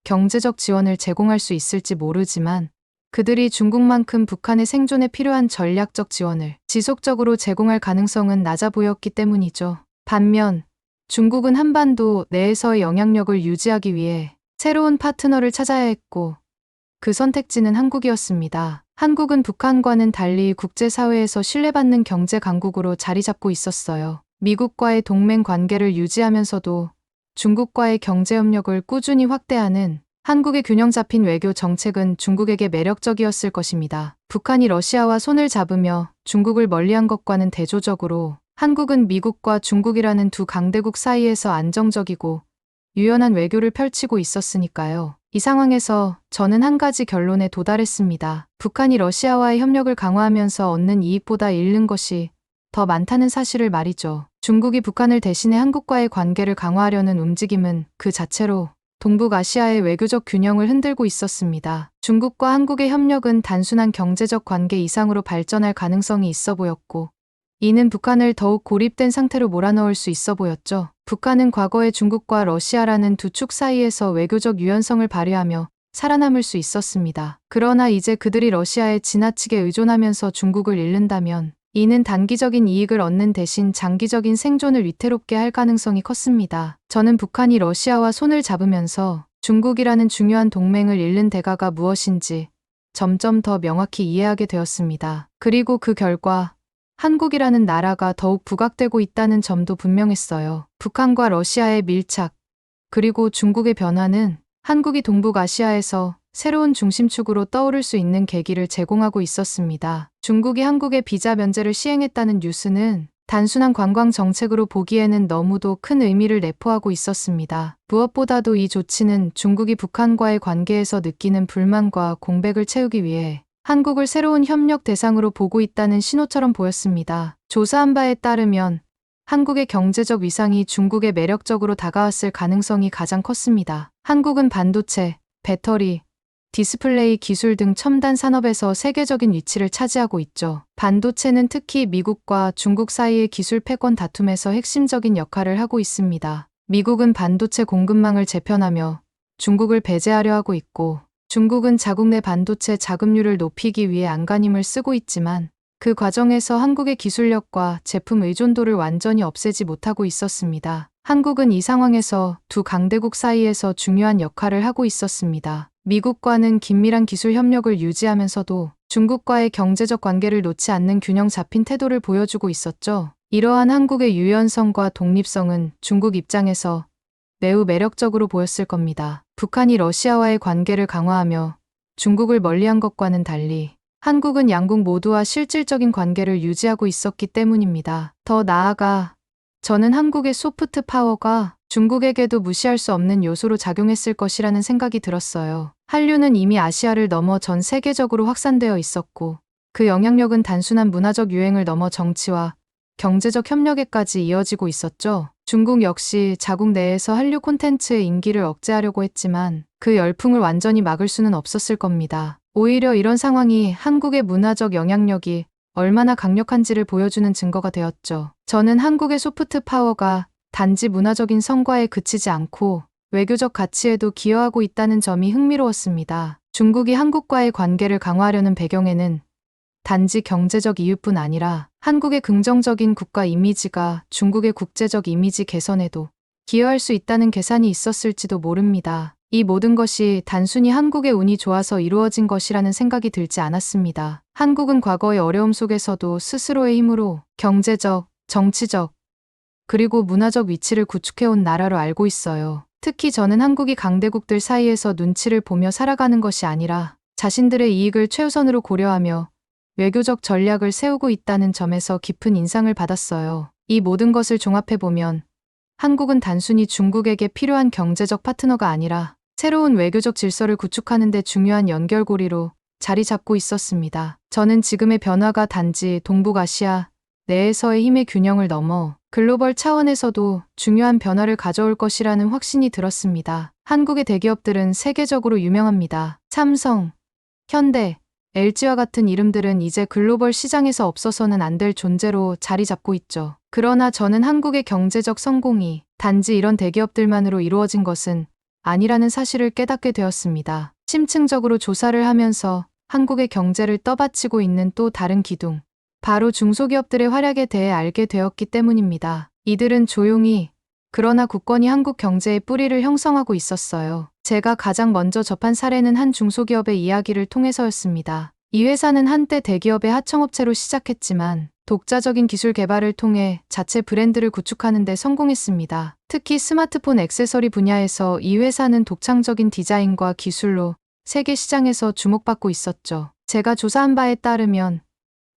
경제적 지원을 제공할 수 있을지 모르지만 그들이 중국만큼 북한의 생존에 필요한 전략적 지원을 지속적으로 제공할 가능성은 낮아 보였기 때문이죠. 반면 중국은 한반도 내에서의 영향력을 유지하기 위해 새로운 파트너를 찾아야 했고 그 선택지는 한국이었습니다. 한국은 북한과는 달리 국제사회에서 신뢰받는 경제 강국으로 자리 잡고 있었어요. 미국과의 동맹 관계를 유지하면서도 중국과의 경제 협력을 꾸준히 확대하는 한국의 균형 잡힌 외교 정책은 중국에게 매력적이었을 것입니다. 북한이 러시아와 손을 잡으며 중국을 멀리한 것과는 대조적으로 한국은 미국과 중국이라는 두 강대국 사이에서 안정적이고 유연한 외교를 펼치고 있었으니까요. 이 상황에서 저는 한 가지 결론에 도달했습니다. 북한이 러시아와의 협력을 강화하면서 얻는 이익보다 잃는 것이 더 많다는 사실을 말이죠. 중국이 북한을 대신해 한국과의 관계를 강화하려는 움직임은 그 자체로 동북아시아의 외교적 균형을 흔들고 있었습니다. 중국과 한국의 협력은 단순한 경제적 관계 이상으로 발전할 가능성이 있어 보였고, 이는 북한을 더욱 고립된 상태로 몰아넣을 수 있어 보였죠. 북한은 과거에 중국과 러시아라는 두 축 사이에서 외교적 유연성을 발휘하며 살아남을 수 있었습니다. 그러나 이제 그들이 러시아에 지나치게 의존하면서 중국을 잃는다면 이는 단기적인 이익을 얻는 대신 장기적인 생존을 위태롭게 할 가능성이 컸습니다. 저는 북한이 러시아와 손을 잡으면서 중국이라는 중요한 동맹을 잃는 대가가 무엇인지 점점 더 명확히 이해하게 되었습니다. 그리고 그 결과 한국이라는 나라가 더욱 부각되고 있다는 점도 분명했어요. 북한과 러시아의 밀착, 그리고 중국의 변화는 한국이 동북아시아에서 새로운 중심축으로 떠오를 수 있는 계기를 제공하고 있었습니다. 중국이 한국의 비자 면제를 시행했다는 뉴스는 단순한 관광 정책으로 보기에는 너무도 큰 의미를 내포하고 있었습니다. 무엇보다도 이 조치는 중국이 북한과의 관계에서 느끼는 불만과 공백을 채우기 위해 한국을 새로운 협력 대상으로 보고 있다는 신호처럼 보였습니다. 조사한 바에 따르면 한국의 경제적 위상이 중국에 매력적으로 다가왔을 가능성이 가장 컸습니다. 한국은 반도체, 배터리, 디스플레이 기술 등 첨단 산업에서 세계적인 위치를 차지하고 있죠. 반도체는 특히 미국과 중국 사이의 기술 패권 다툼에서 핵심적인 역할을 하고 있습니다. 미국은 반도체 공급망을 재편하며 중국을 배제하려 하고 있고, 중국은 자국 내 반도체 자급률을 높이기 위해 안간힘을 쓰고 있지만 그 과정에서 한국의 기술력과 제품 의존도를 완전히 없애지 못하고 있었습니다. 한국은 이 상황에서 두 강대국 사이에서 중요한 역할을 하고 있었습니다. 미국과는 긴밀한 기술 협력을 유지하면서도 중국과의 경제적 관계를 놓지 않는 균형 잡힌 태도를 보여주고 있었죠. 이러한 한국의 유연성과 독립성은 중국 입장에서 매우 매력적으로 보였을 겁니다. 북한이 러시아와의 관계를 강화하며 중국을 멀리한 것과는 달리 한국은 양국 모두와 실질적인 관계를 유지하고 있었기 때문입니다. 더 나아가 저는 한국의 소프트 파워가 중국에게도 무시할 수 없는 요소로 작용했을 것이라는 생각이 들었어요. 한류는 이미 아시아를 넘어 전 세계적으로 확산되어 있었고, 그 영향력은 단순한 문화적 유행을 넘어 정치와 경제적 협력에까지 이어지고 있었죠. 중국 역시 자국 내에서 한류 콘텐츠의 인기를 억제하려고 했지만 그 열풍을 완전히 막을 수는 없었을 겁니다. 오히려 이런 상황이 한국의 문화적 영향력이 얼마나 강력한지를 보여주는 증거가 되었죠. 저는 한국의 소프트 파워가 단지 문화적인 성과에 그치지 않고 외교적 가치에도 기여하고 있다는 점이 흥미로웠습니다. 중국이 한국과의 관계를 강화하려는 배경에는 단지 경제적 이유뿐 아니라 한국의 긍정적인 국가 이미지가 중국의 국제적 이미지 개선에도 기여할 수 있다는 계산이 있었을지도 모릅니다. 이 모든 것이 단순히 한국의 운이 좋아서 이루어진 것이라는 생각이 들지 않았습니다. 한국은 과거의 어려움 속에서도 스스로의 힘으로 경제적, 정치적, 그리고 문화적 위치를 구축해온 나라로 알고 있어요. 특히 저는 한국이 강대국들 사이에서 눈치를 보며 살아가는 것이 아니라 자신들의 이익을 최우선으로 고려하며 외교적 전략을 세우고 있다는 점에서 깊은 인상을 받았어요. 이 모든 것을 종합해보면 한국은 단순히 중국에게 필요한 경제적 파트너가 아니라 새로운 외교적 질서를 구축하는 데 중요한 연결고리로 자리 잡고 있었습니다. 저는 지금의 변화가 단지 동북아시아 내에서의 힘의 균형을 넘어 글로벌 차원에서도 중요한 변화를 가져올 것이라는 확신이 들었습니다. 한국의 대기업들은 세계적으로 유명합니다. 삼성, 현대, LG와 같은 이름들은 이제 글로벌 시장에서 없어서는 안 될 존재로 자리 잡고 있죠. 그러나 저는 한국의 경제적 성공이 단지 이런 대기업들만으로 이루어진 것은 아니라는 사실을 깨닫게 되었습니다. 심층적으로 조사를 하면서 한국의 경제를 떠받치고 있는 또 다른 기둥, 바로 중소기업들의 활약에 대해 알게 되었기 때문입니다. 이들은 조용히 그러나 굳건히 한국 경제의 뿌리를 형성하고 있었어요. 제가 가장 먼저 접한 사례는 한 중소기업의 이야기를 통해서였습니다. 이 회사는 한때 대기업의 하청업체로 시작했지만 독자적인 기술 개발을 통해 자체 브랜드를 구축하는 데 성공했습니다. 특히 스마트폰 액세서리 분야에서 이 회사는 독창적인 디자인과 기술로 세계 시장에서 주목받고 있었죠. 제가 조사한 바에 따르면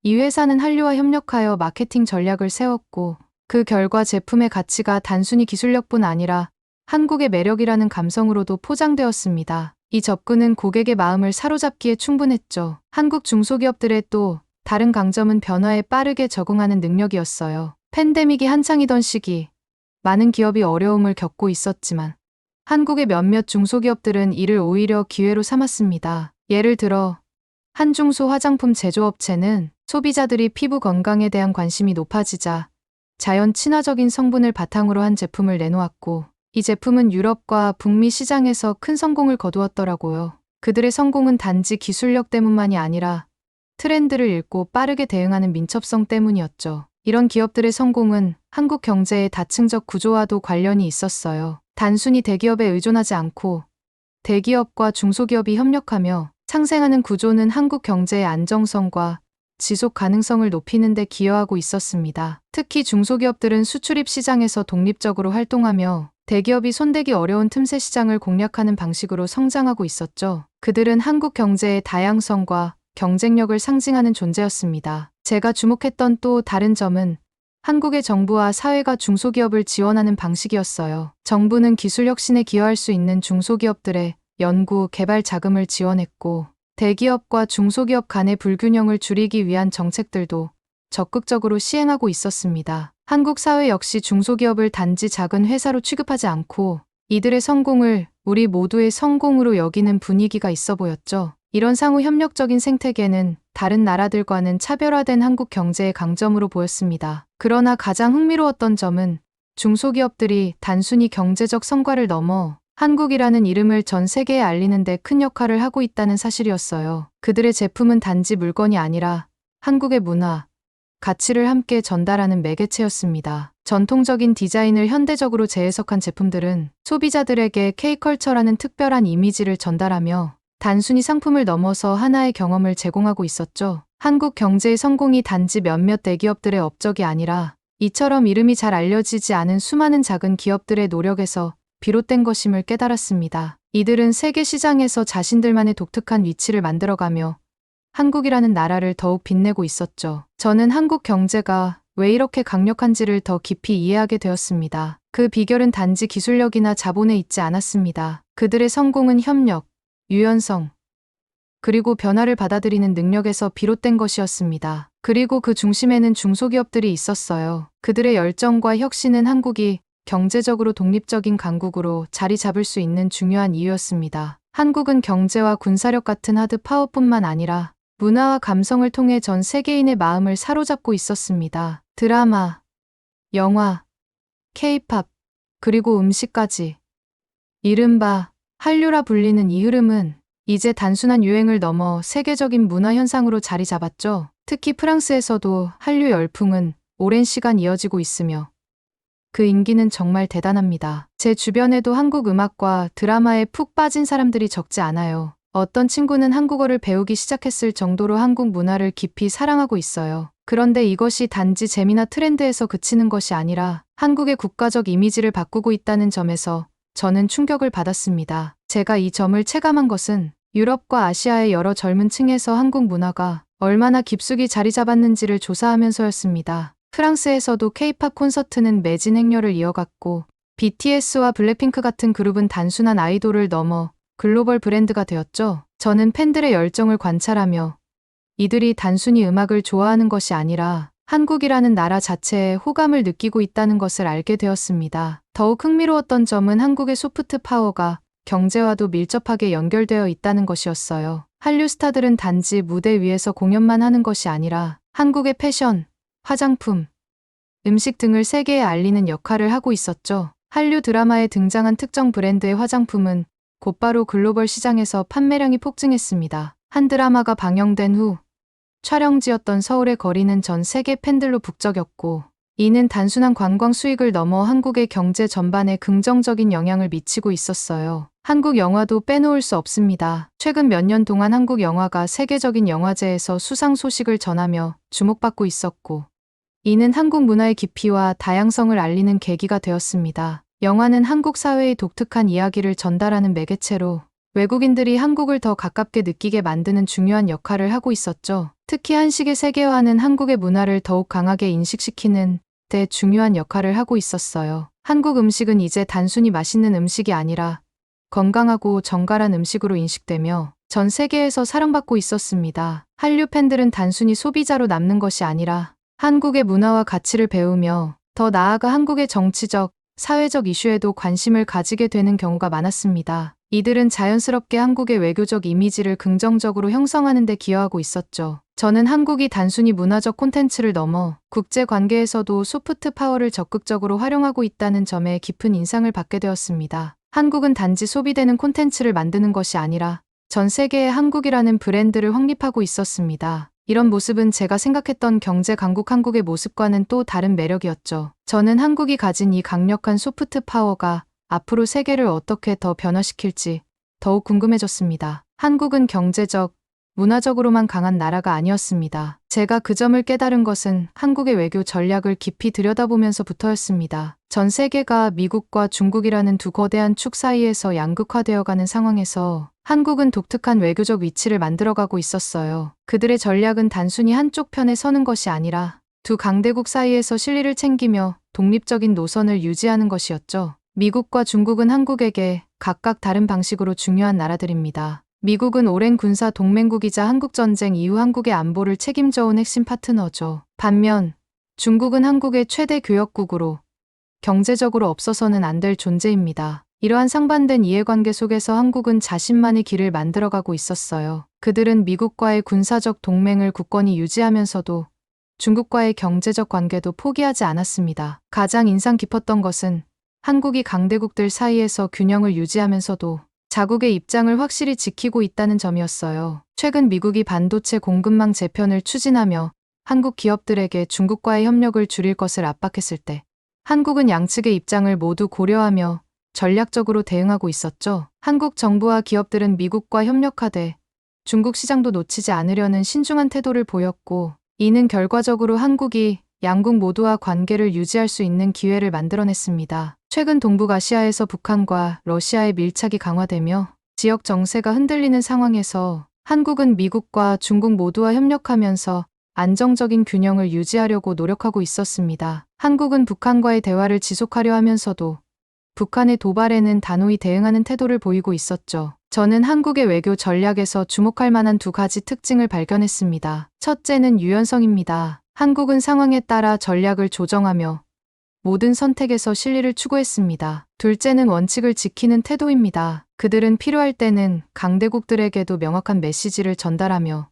이 회사는 한류와 협력하여 마케팅 전략을 세웠고 그 결과 제품의 가치가 단순히 기술력뿐 아니라 한국의 매력이라는 감성으로도 포장되었습니다. 이 접근은 고객의 마음을 사로잡기에 충분했죠. 한국 중소기업들의 또 다른 강점은 변화에 빠르게 적응하는 능력이었어요. 팬데믹이 한창이던 시기, 많은 기업이 어려움을 겪고 있었지만 한국의 몇몇 중소기업들은 이를 오히려 기회로 삼았습니다. 예를 들어 한 중소 화장품 제조업체는 소비자들이 피부 건강에 대한 관심이 높아지자 자연 친화적인 성분을 바탕으로 한 제품을 내놓았고 이 제품은 유럽과 북미 시장에서 큰 성공을 거두었더라고요. 그들의 성공은 단지 기술력 때문만이 아니라 트렌드를 읽고 빠르게 대응하는 민첩성 때문이었죠. 이런 기업들의 성공은 한국 경제의 다층적 구조와도 관련이 있었어요. 단순히 대기업에 의존하지 않고 대기업과 중소기업이 협력하며 상생하는 구조는 한국 경제의 안정성과 지속 가능성을 높이는 데 기여하고 있었습니다. 특히 중소기업들은 수출입 시장에서 독립적으로 활동하며 대기업이 손대기 어려운 틈새 시장을 공략하는 방식으로 성장하고 있었죠. 그들은 한국 경제의 다양성과 경쟁력을 상징하는 존재였습니다. 제가 주목했던 또 다른 점은 한국의 정부와 사회가 중소기업을 지원하는 방식이었어요. 정부는 기술 혁신에 기여할 수 있는 중소기업들의 연구, 개발 자금을 지원했고 대기업과 중소기업 간의 불균형을 줄이기 위한 정책들도 적극적으로 시행하고 있었습니다. 한국 사회 역시 중소기업을 단지 작은 회사로 취급하지 않고 이들의 성공을 우리 모두의 성공으로 여기는 분위기가 있어 보였죠. 이런 상호 협력적인 생태계는 다른 나라들과는 차별화된 한국 경제의 강점으로 보였습니다. 그러나 가장 흥미로웠던 점은 중소기업들이 단순히 경제적 성과를 넘어 한국이라는 이름을 전 세계에 알리는 데 큰 역할을 하고 있다는 사실이었어요. 그들의 제품은 단지 물건이 아니라 한국의 문화, 가치를 함께 전달하는 매개체였습니다. 전통적인 디자인을 현대적으로 재해석한 제품들은 소비자들에게 K컬처라는 특별한 이미지를 전달하며 단순히 상품을 넘어서 하나의 경험을 제공하고 있었죠. 한국 경제의 성공이 단지 몇몇 대기업들의 업적이 아니라 이처럼 이름이 잘 알려지지 않은 수많은 작은 기업들의 노력에서 비롯된 것임을 깨달았습니다. 이들은 세계 시장에서 자신들만의 독특한 위치를 만들어가며 한국이라는 나라를 더욱 빛내고 있었죠. 저는 한국 경제가 왜 이렇게 강력한지를 더 깊이 이해하게 되었습니다. 그 비결은 단지 기술력이나 자본에 있지 않았습니다. 그들의 성공은 협력, 유연성, 그리고 변화를 받아들이는 능력에서 비롯된 것이었습니다. 그리고 그 중심에는 중소기업들이 있었어요. 그들의 열정과 혁신은 한국이 경제적으로 독립적인 강국으로 자리 잡을 수 있는 중요한 이유였습니다. 한국은 경제와 군사력 같은 하드 파워뿐만 아니라 문화와 감성을 통해 전 세계인의 마음을 사로잡고 있었습니다. 드라마, 영화, K-팝, 그리고 음식까지. 이른바 한류라 불리는 이 흐름은 이제 단순한 유행을 넘어 세계적인 문화 현상으로 자리 잡았죠. 특히 프랑스에서도 한류 열풍은 오랜 시간 이어지고 있으며 그 인기는 정말 대단합니다. 제 주변에도 한국 음악과 드라마에 푹 빠진 사람들이 적지 않아요. 어떤 친구는 한국어를 배우기 시작했을 정도로 한국 문화를 깊이 사랑하고 있어요. 그런데 이것이 단지 재미나 트렌드에서 그치는 것이 아니라 한국의 국가적 이미지를 바꾸고 있다는 점에서 저는 충격을 받았습니다. 제가 이 점을 체감한 것은 유럽과 아시아의 여러 젊은 층에서 한국 문화가 얼마나 깊숙이 자리 잡았는지를 조사하면서였습니다. 프랑스에서도 K-팝 콘서트는 매진 행렬을 이어갔고 BTS와 블랙핑크 같은 그룹은 단순한 아이돌을 넘어 글로벌 브랜드가 되었죠. 저는 팬들의 열정을 관찰하며 이들이 단순히 음악을 좋아하는 것이 아니라 한국이라는 나라 자체에 호감을 느끼고 있다는 것을 알게 되었습니다. 더욱 흥미로웠던 점은 한국의 소프트 파워가 경제와도 밀접하게 연결되어 있다는 것이었어요. 한류 스타들은 단지 무대 위에서 공연만 하는 것이 아니라 한국의 패션, 화장품, 음식 등을 세계에 알리는 역할을 하고 있었죠. 한류 드라마에 등장한 특정 브랜드의 화장품은 곧바로 글로벌 시장에서 판매량이 폭증했습니다. 한 드라마가 방영된 후 촬영지였던 서울의 거리는 전 세계 팬들로 북적였고 이는 단순한 관광 수익을 넘어 한국의 경제 전반에 긍정적인 영향을 미치고 있었어요. 한국 영화도 빼놓을 수 없습니다. 최근 몇 년 동안 한국 영화가 세계적인 영화제에서 수상 소식을 전하며 주목받고 있었고 이는 한국 문화의 깊이와 다양성을 알리는 계기가 되었습니다. 영화는 한국 사회의 독특한 이야기를 전달하는 매개체로 외국인들이 한국을 더 가깝게 느끼게 만드는 중요한 역할을 하고 있었죠. 특히 한식의 세계화는 한국의 문화를 더욱 강하게 인식시키는 데 중요한 역할을 하고 있었어요. 한국 음식은 이제 단순히 맛있는 음식이 아니라 건강하고 정갈한 음식으로 인식되며 전 세계에서 사랑받고 있었습니다. 한류 팬들은 단순히 소비자로 남는 것이 아니라 한국의 문화와 가치를 배우며 더 나아가 한국의 정치적, 사회적 이슈에도 관심을 가지게 되는 경우가 많았습니다. 이들은 자연스럽게 한국의 외교적 이미지를 긍정적으로 형성하는 데 기여하고 있었죠. 저는 한국이 단순히 문화적 콘텐츠를 넘어 국제 관계에서도 소프트 파워를 적극적으로 활용하고 있다는 점에 깊은 인상을 받게 되었습니다. 한국은 단지 소비되는 콘텐츠를 만드는 것이 아니라 전 세계에 한국이라는 브랜드를 확립하고 있었습니다. 이런 모습은 제가 생각했던 경제 강국 한국의 모습과는 또 다른 매력이었죠. 저는 한국이 가진 이 강력한 소프트 파워가 앞으로 세계를 어떻게 더 변화시킬지 더욱 궁금해졌습니다. 한국은 경제적, 문화적으로만 강한 나라가 아니었습니다. 제가 그 점을 깨달은 것은 한국의 외교 전략을 깊이 들여다보면서부터였습니다. 전 세계가 미국과 중국이라는 두 거대한 축 사이에서 양극화되어가는 상황에서 한국은 독특한 외교적 위치를 만들어가고 있었어요. 그들의 전략은 단순히 한쪽 편에 서는 것이 아니라 두 강대국 사이에서 실리를 챙기며 독립적인 노선을 유지하는 것이었죠. 미국과 중국은 한국에게 각각 다른 방식으로 중요한 나라들입니다. 미국은 오랜 군사 동맹국이자 한국전쟁 이후 한국의 안보를 책임져온 핵심 파트너죠. 반면 중국은 한국의 최대 교역국으로 경제적으로 없어서는 안 될 존재입니다. 이러한 상반된 이해관계 속에서 한국은 자신만의 길을 만들어가고 있었어요. 그들은 미국과의 군사적 동맹을 굳건히 유지하면서도 중국과의 경제적 관계도 포기하지 않았습니다. 가장 인상 깊었던 것은 한국이 강대국들 사이에서 균형을 유지하면서도 자국의 입장을 확실히 지키고 있다는 점이었어요. 최근 미국이 반도체 공급망 재편을 추진하며 한국 기업들에게 중국과의 협력을 줄일 것을 압박했을 때 한국은 양측의 입장을 모두 고려하며 전략적으로 대응하고 있었죠. 한국 정부와 기업들은 미국과 협력하되 중국 시장도 놓치지 않으려는 신중한 태도를 보였고, 이는 결과적으로 한국이 양국 모두와 관계를 유지할 수 있는 기회를 만들어냈습니다. 최근 동북아시아에서 북한과 러시아의 밀착이 강화되며 지역 정세가 흔들리는 상황에서 한국은 미국과 중국 모두와 협력하면서 안정적인 균형을 유지하려고 노력하고 있었습니다. 한국은 북한과의 대화를 지속하려 하면서도 북한의 도발에는 단호히 대응하는 태도를 보이고 있었죠. 저는 한국의 외교 전략에서 주목할 만한 두 가지 특징을 발견했습니다. 첫째는 유연성입니다. 한국은 상황에 따라 전략을 조정하며 모든 선택에서 실리를 추구했습니다. 둘째는 원칙을 지키는 태도입니다. 그들은 필요할 때는 강대국들에게도 명확한 메시지를 전달하며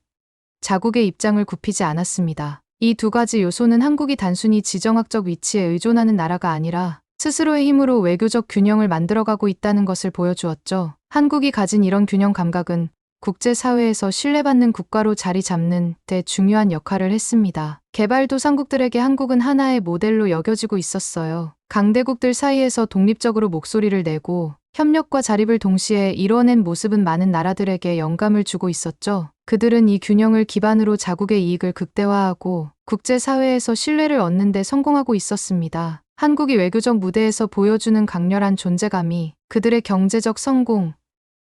자국의 입장을 굽히지 않았습니다. 이 두 가지 요소는 한국이 단순히 지정학적 위치에 의존하는 나라가 아니라 스스로의 힘으로 외교적 균형을 만들어가고 있다는 것을 보여주었죠. 한국이 가진 이런 균형 감각은 국제사회에서 신뢰받는 국가로 자리 잡는 데 중요한 역할을 했습니다. 개발도상국들에게 한국은 하나의 모델로 여겨지고 있었어요. 강대국들 사이에서 독립적으로 목소리를 내고 협력과 자립을 동시에 이뤄낸 모습은 많은 나라들에게 영감을 주고 있었죠. 그들은 이 균형을 기반으로 자국의 이익을 극대화하고 국제사회에서 신뢰를 얻는 데 성공하고 있었습니다. 한국이 외교적 무대에서 보여주는 강렬한 존재감이 그들의 경제적 성공,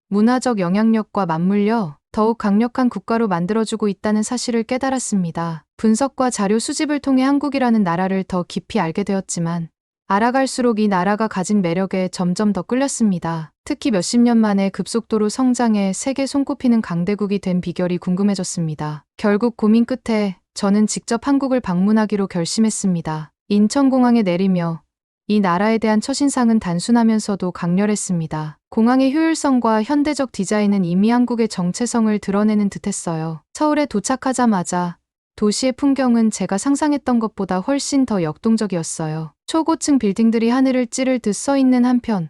문화적 영향력과 맞물려 더욱 강력한 국가로 만들어주고 있다는 사실을 깨달았습니다. 분석과 자료 수집을 통해 한국이라는 나라를 더 깊이 알게 되었지만 알아갈수록 이 나라가 가진 매력에 점점 더 끌렸습니다. 특히 몇십 년 만에 급속도로 성장해 세계 손꼽히는 강대국이 된 비결이 궁금해졌습니다. 결국 고민 끝에 저는 직접 한국을 방문하기로 결심했습니다. 인천공항에 내리며 이 나라에 대한 첫인상은 단순하면서도 강렬했습니다. 공항의 효율성과 현대적 디자인은 이미 한국의 정체성을 드러내는 듯했어요. 서울에 도착하자마자 도시의 풍경은 제가 상상했던 것보다 훨씬 더 역동적이었어요. 초고층 빌딩들이 하늘을 찌를 듯 서 있는 한편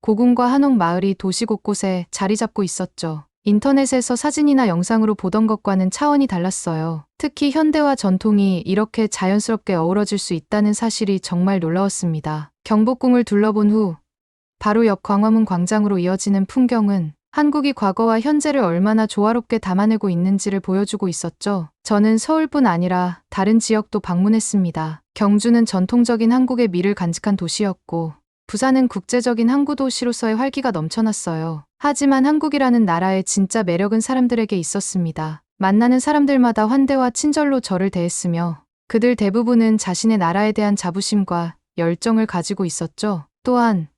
고궁과 한옥 마을이 도시 곳곳에 자리 잡고 있었죠. 인터넷에서 사진이나 영상으로 보던 것과는 차원이 달랐어요. 특히 현대와 전통이 이렇게 자연스럽게 어우러질 수 있다는 사실이 정말 놀라웠습니다. 경복궁을 둘러본 후 바로 옆 광화문 광장으로 이어지는 풍경은 한국이 과거와 현재를 얼마나 조화롭게 담아내고 있는지를 보여주고 있었죠. 저는 서울뿐 아니라 다른 지역도 방문했습니다. 경주는 전통적인 한국의 미를 간직한 도시였고, 부산은 국제적인 항구 도시로서의 활기가 넘쳐났어요. 하지만 한국이라는 나라의 진짜 매력은 사람들에게 있었습니다. 만나는 사람들마다 환대와 친절로 저를 대했으며, 그들 대부분은 자신의 나라에 대한 자부심과 열정을 가지고 있었죠. 또한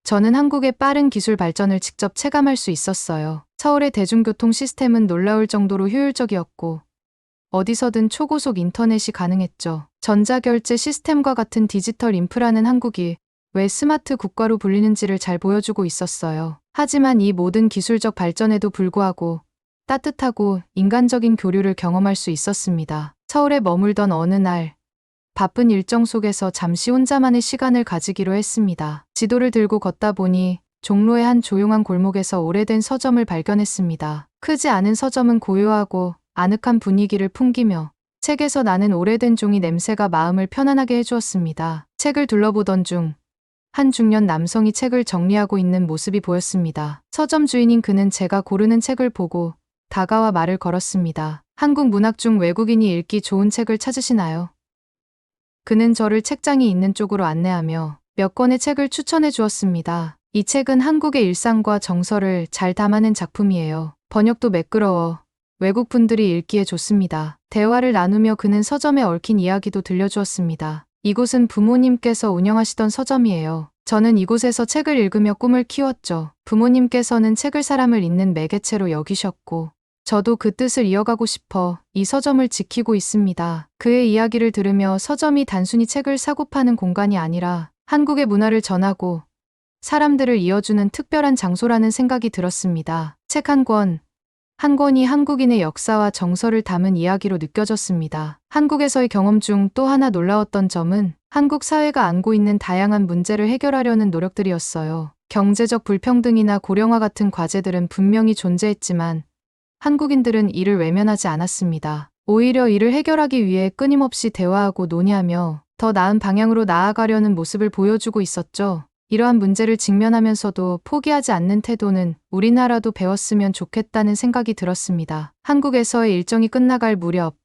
저는 한국의 빠른 기술 발전을 직접 체감할 수 있었어요. 서울의 대중교통 시스템은 놀라울 정도로 효율적이었고 어디서든 초고속 인터넷이 가능했죠. 전자결제 시스템과 같은 디지털 인프라는 한국이 왜 스마트 국가로 불리는지를 잘 보여주고 있었어요. 하지만 이 모든 기술적 발전에도 불구하고 따뜻하고 인간적인 교류를 경험할 수 있었습니다. 서울에 머물던 어느 날 바쁜 일정 속에서 잠시 혼자만의 시간을 가지기로 했습니다. 지도를 들고 걷다 보니 종로의 한 조용한 골목에서 오래된 서점을 발견했습니다. 크지 않은 서점은 고요하고 아늑한 분위기를 풍기며 책에서 나는 오래된 종이 냄새가 마음을 편안하게 해주었습니다. 책을 둘러보던 중 한 중년 남성이 책을 정리하고 있는 모습이 보였습니다. 서점 주인인 그는 제가 고르는 책을 보고 다가와 말을 걸었습니다. 한국 문학 중 외국인이 읽기 좋은 책을 찾으시나요? 그는 저를 책장이 있는 쪽으로 안내하며 몇 권의 책을 추천해 주었습니다. 이 책은 한국의 일상과 정서를 잘 담아낸 작품이에요. 번역도 매끄러워 외국 분들이 읽기에 좋습니다. 대화를 나누며 그는 서점에 얽힌 이야기도 들려주었습니다. 이곳은 부모님께서 운영하시던 서점이에요. 저는 이곳에서 책을 읽으며 꿈을 키웠죠. 부모님께서는 책을 사람을 잇는 매개체로 여기셨고 저도 그 뜻을 이어가고 싶어 이 서점을 지키고 있습니다. 그의 이야기를 들으며 서점이 단순히 책을 사고 파는 공간이 아니라 한국의 문화를 전하고 사람들을 이어주는 특별한 장소라는 생각이 들었습니다. 책 한 권이 한국인의 역사와 정서를 담은 이야기로 느껴졌습니다. 한국에서의 경험 중 또 하나 놀라웠던 점은 한국 사회가 안고 있는 다양한 문제를 해결하려는 노력들이었어요. 경제적 불평등이나 고령화 같은 과제들은 분명히 존재했지만 한국인들은 이를 외면하지 않았습니다. 오히려 이를 해결하기 위해 끊임없이 대화하고 논의하며 더 나은 방향으로 나아가려는 모습을 보여주고 있었죠. 이러한 문제를 직면하면서도 포기하지 않는 태도는 우리나라도 배웠으면 좋겠다는 생각이 들었습니다. 한국에서의 일정이 끝나갈 무렵,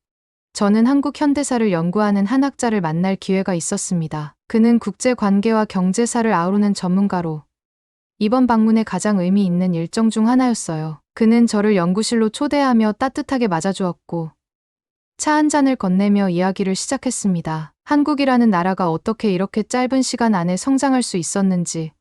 저는 한국 현대사를 연구하는 한 학자를 만날 기회가 있었습니다. 그는 국제관계와 경제사를 아우르는 전문가로 이번 방문에 가장 의미 있는 일정 중 하나였어요. 그는 저를 연구실로 초대하며 따뜻하게 맞아주었고 차 한 잔을 건네며 이야기를 시작했습니다. 한국이라는 나라가 어떻게 이렇게 짧은 시간 안에 성장할 수 있었는지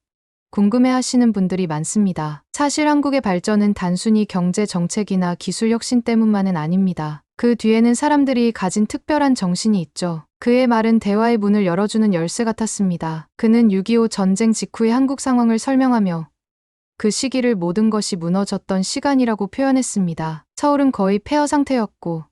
궁금해하시는 분들이 많습니다. 사실 한국의 발전은 단순히 경제 정책이나 기술 혁신 때문만은 아닙니다. 그 뒤에는 사람들이 가진 특별한 정신이 있죠. 그의 말은 대화의 문을 열어주는 열쇠 같았습니다. 그는 6.25 전쟁 직후의 한국 상황을 설명하며 그 시기를 모든 것이 무너졌던 시간이라고 표현했습니다. 서울은 거의 폐허 상태였고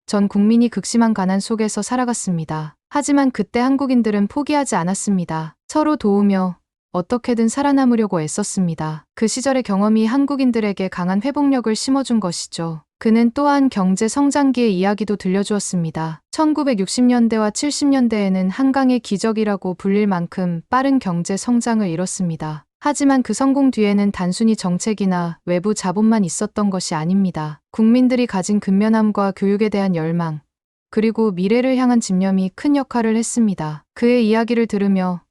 전 국민이 극심한 가난 속에서 살아갔습니다. 하지만 그때 한국인들은 포기하지 않았습니다. 서로 도우며 어떻게든 살아남으려고 애썼습니다. 그 시절의 경험이 한국인들에게 강한 회복력을 심어준 것이죠. 그는 또한 경제 성장기의 이야기도 들려주었습니다. 1960년대와 70년대에는 한강의 기적이라고 불릴 만큼 빠른 경제 성장을 이뤘습니다. 하지만 그 성공 뒤에는 단순히 정책이나 외부 자본만 있었던 것이 아닙니다. 국민들이 가진 근면함과 교육에 대한 열망, 그리고 미래를 향한 집념이 큰 역할을 했습니다. 그의 이야기를 들으며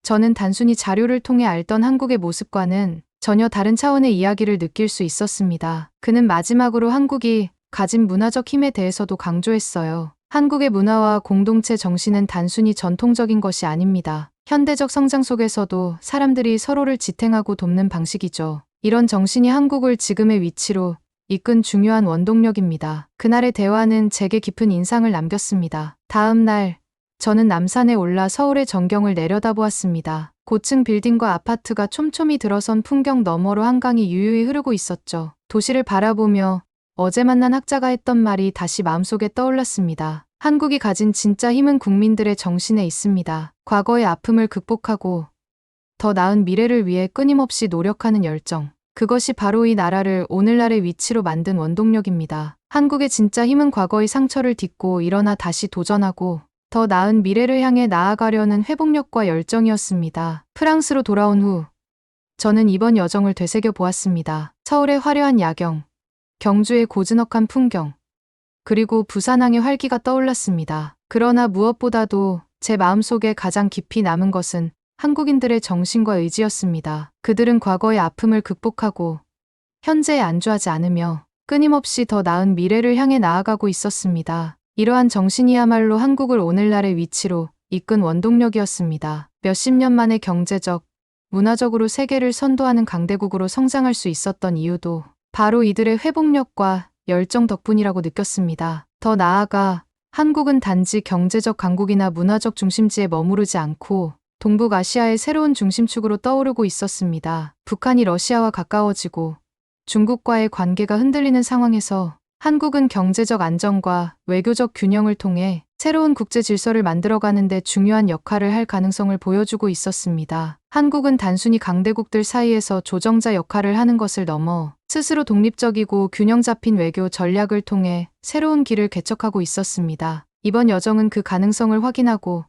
저는 단순히 자료를 통해 알던 한국의 모습과는 전혀 다른 차원의 이야기를 느낄 수 있었습니다. 그는 마지막으로 한국이 가진 문화적 힘에 대해서도 강조했어요. 한국의 문화와 공동체 정신은 단순히 전통적인 것이 아닙니다. 현대적 성장 속에서도 사람들이 서로를 지탱하고 돕는 방식이죠. 이런 정신이 한국을 지금의 위치로 이끈 중요한 원동력입니다. 그날의 대화는 제게 깊은 인상을 남겼습니다. 다음 날, 저는 남산에 올라 서울의 전경을 내려다보았습니다. 고층 빌딩과 아파트가 촘촘히 들어선 풍경 너머로 한강이 유유히 흐르고 있었죠. 도시를 바라보며 어제 만난 학자가 했던 말이 다시 마음속에 떠올랐습니다. 한국이 가진 진짜 힘은 국민들의 정신에 있습니다. 과거의 아픔을 극복하고 더 나은 미래를 위해 끊임없이 노력하는 열정. 그것이 바로 이 나라를 오늘날의 위치로 만든 원동력입니다. 한국의 진짜 힘은 과거의 상처를 딛고 일어나 다시 도전하고 더 나은 미래를 향해 나아가려는 회복력과 열정이었습니다. 프랑스로 돌아온 후 저는 이번 여정을 되새겨 보았습니다. 서울의 화려한 야경, 경주의 고즈넉한 풍경, 그리고 부산항의 활기가 떠올랐습니다. 그러나 무엇보다도 제 마음속에 가장 깊이 남은 것은 한국인들의 정신과 의지였습니다. 그들은 과거의 아픔을 극복하고 현재에 안주하지 않으며 끊임없이 더 나은 미래를 향해 나아가고 있었습니다. 이러한 정신이야말로 한국을 오늘날의 위치로 이끈 원동력이었습니다. 몇십 년 만에 경제적, 문화적으로 세계를 선도하는 강대국으로 성장할 수 있었던 이유도 바로 이들의 회복력과 열정 덕분이라고 느꼈습니다. 더 나아가 한국은 단지 경제적 강국이나 문화적 중심지에 머무르지 않고 동북아시아의 새로운 중심축으로 떠오르고 있었습니다. 북한이 러시아와 가까워지고 중국과의 관계가 흔들리는 상황에서 한국은 경제적 안정과 외교적 균형을 통해 새로운 국제 질서를 만들어가는 데 중요한 역할을 할 가능성을 보여주고 있었습니다. 한국은 단순히 강대국들 사이에서 조정자 역할을 하는 것을 넘어 스스로 독립적이고 균형 잡힌 외교 전략을 통해 새로운 길을 개척하고 있었습니다. 이번 여정은 그 가능성을 확인하고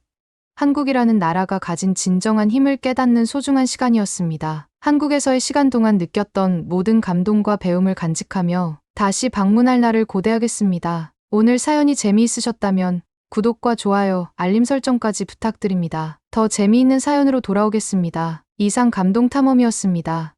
한국이라는 나라가 가진 진정한 힘을 깨닫는 소중한 시간이었습니다. 한국에서의 시간 동안 느꼈던 모든 감동과 배움을 간직하며 다시 방문할 날을 고대하겠습니다. 오늘 사연이 재미있으셨다면 구독과 좋아요, 알림 설정까지 부탁드립니다. 더 재미있는 사연으로 돌아오겠습니다. 이상 감동 탐험이었습니다.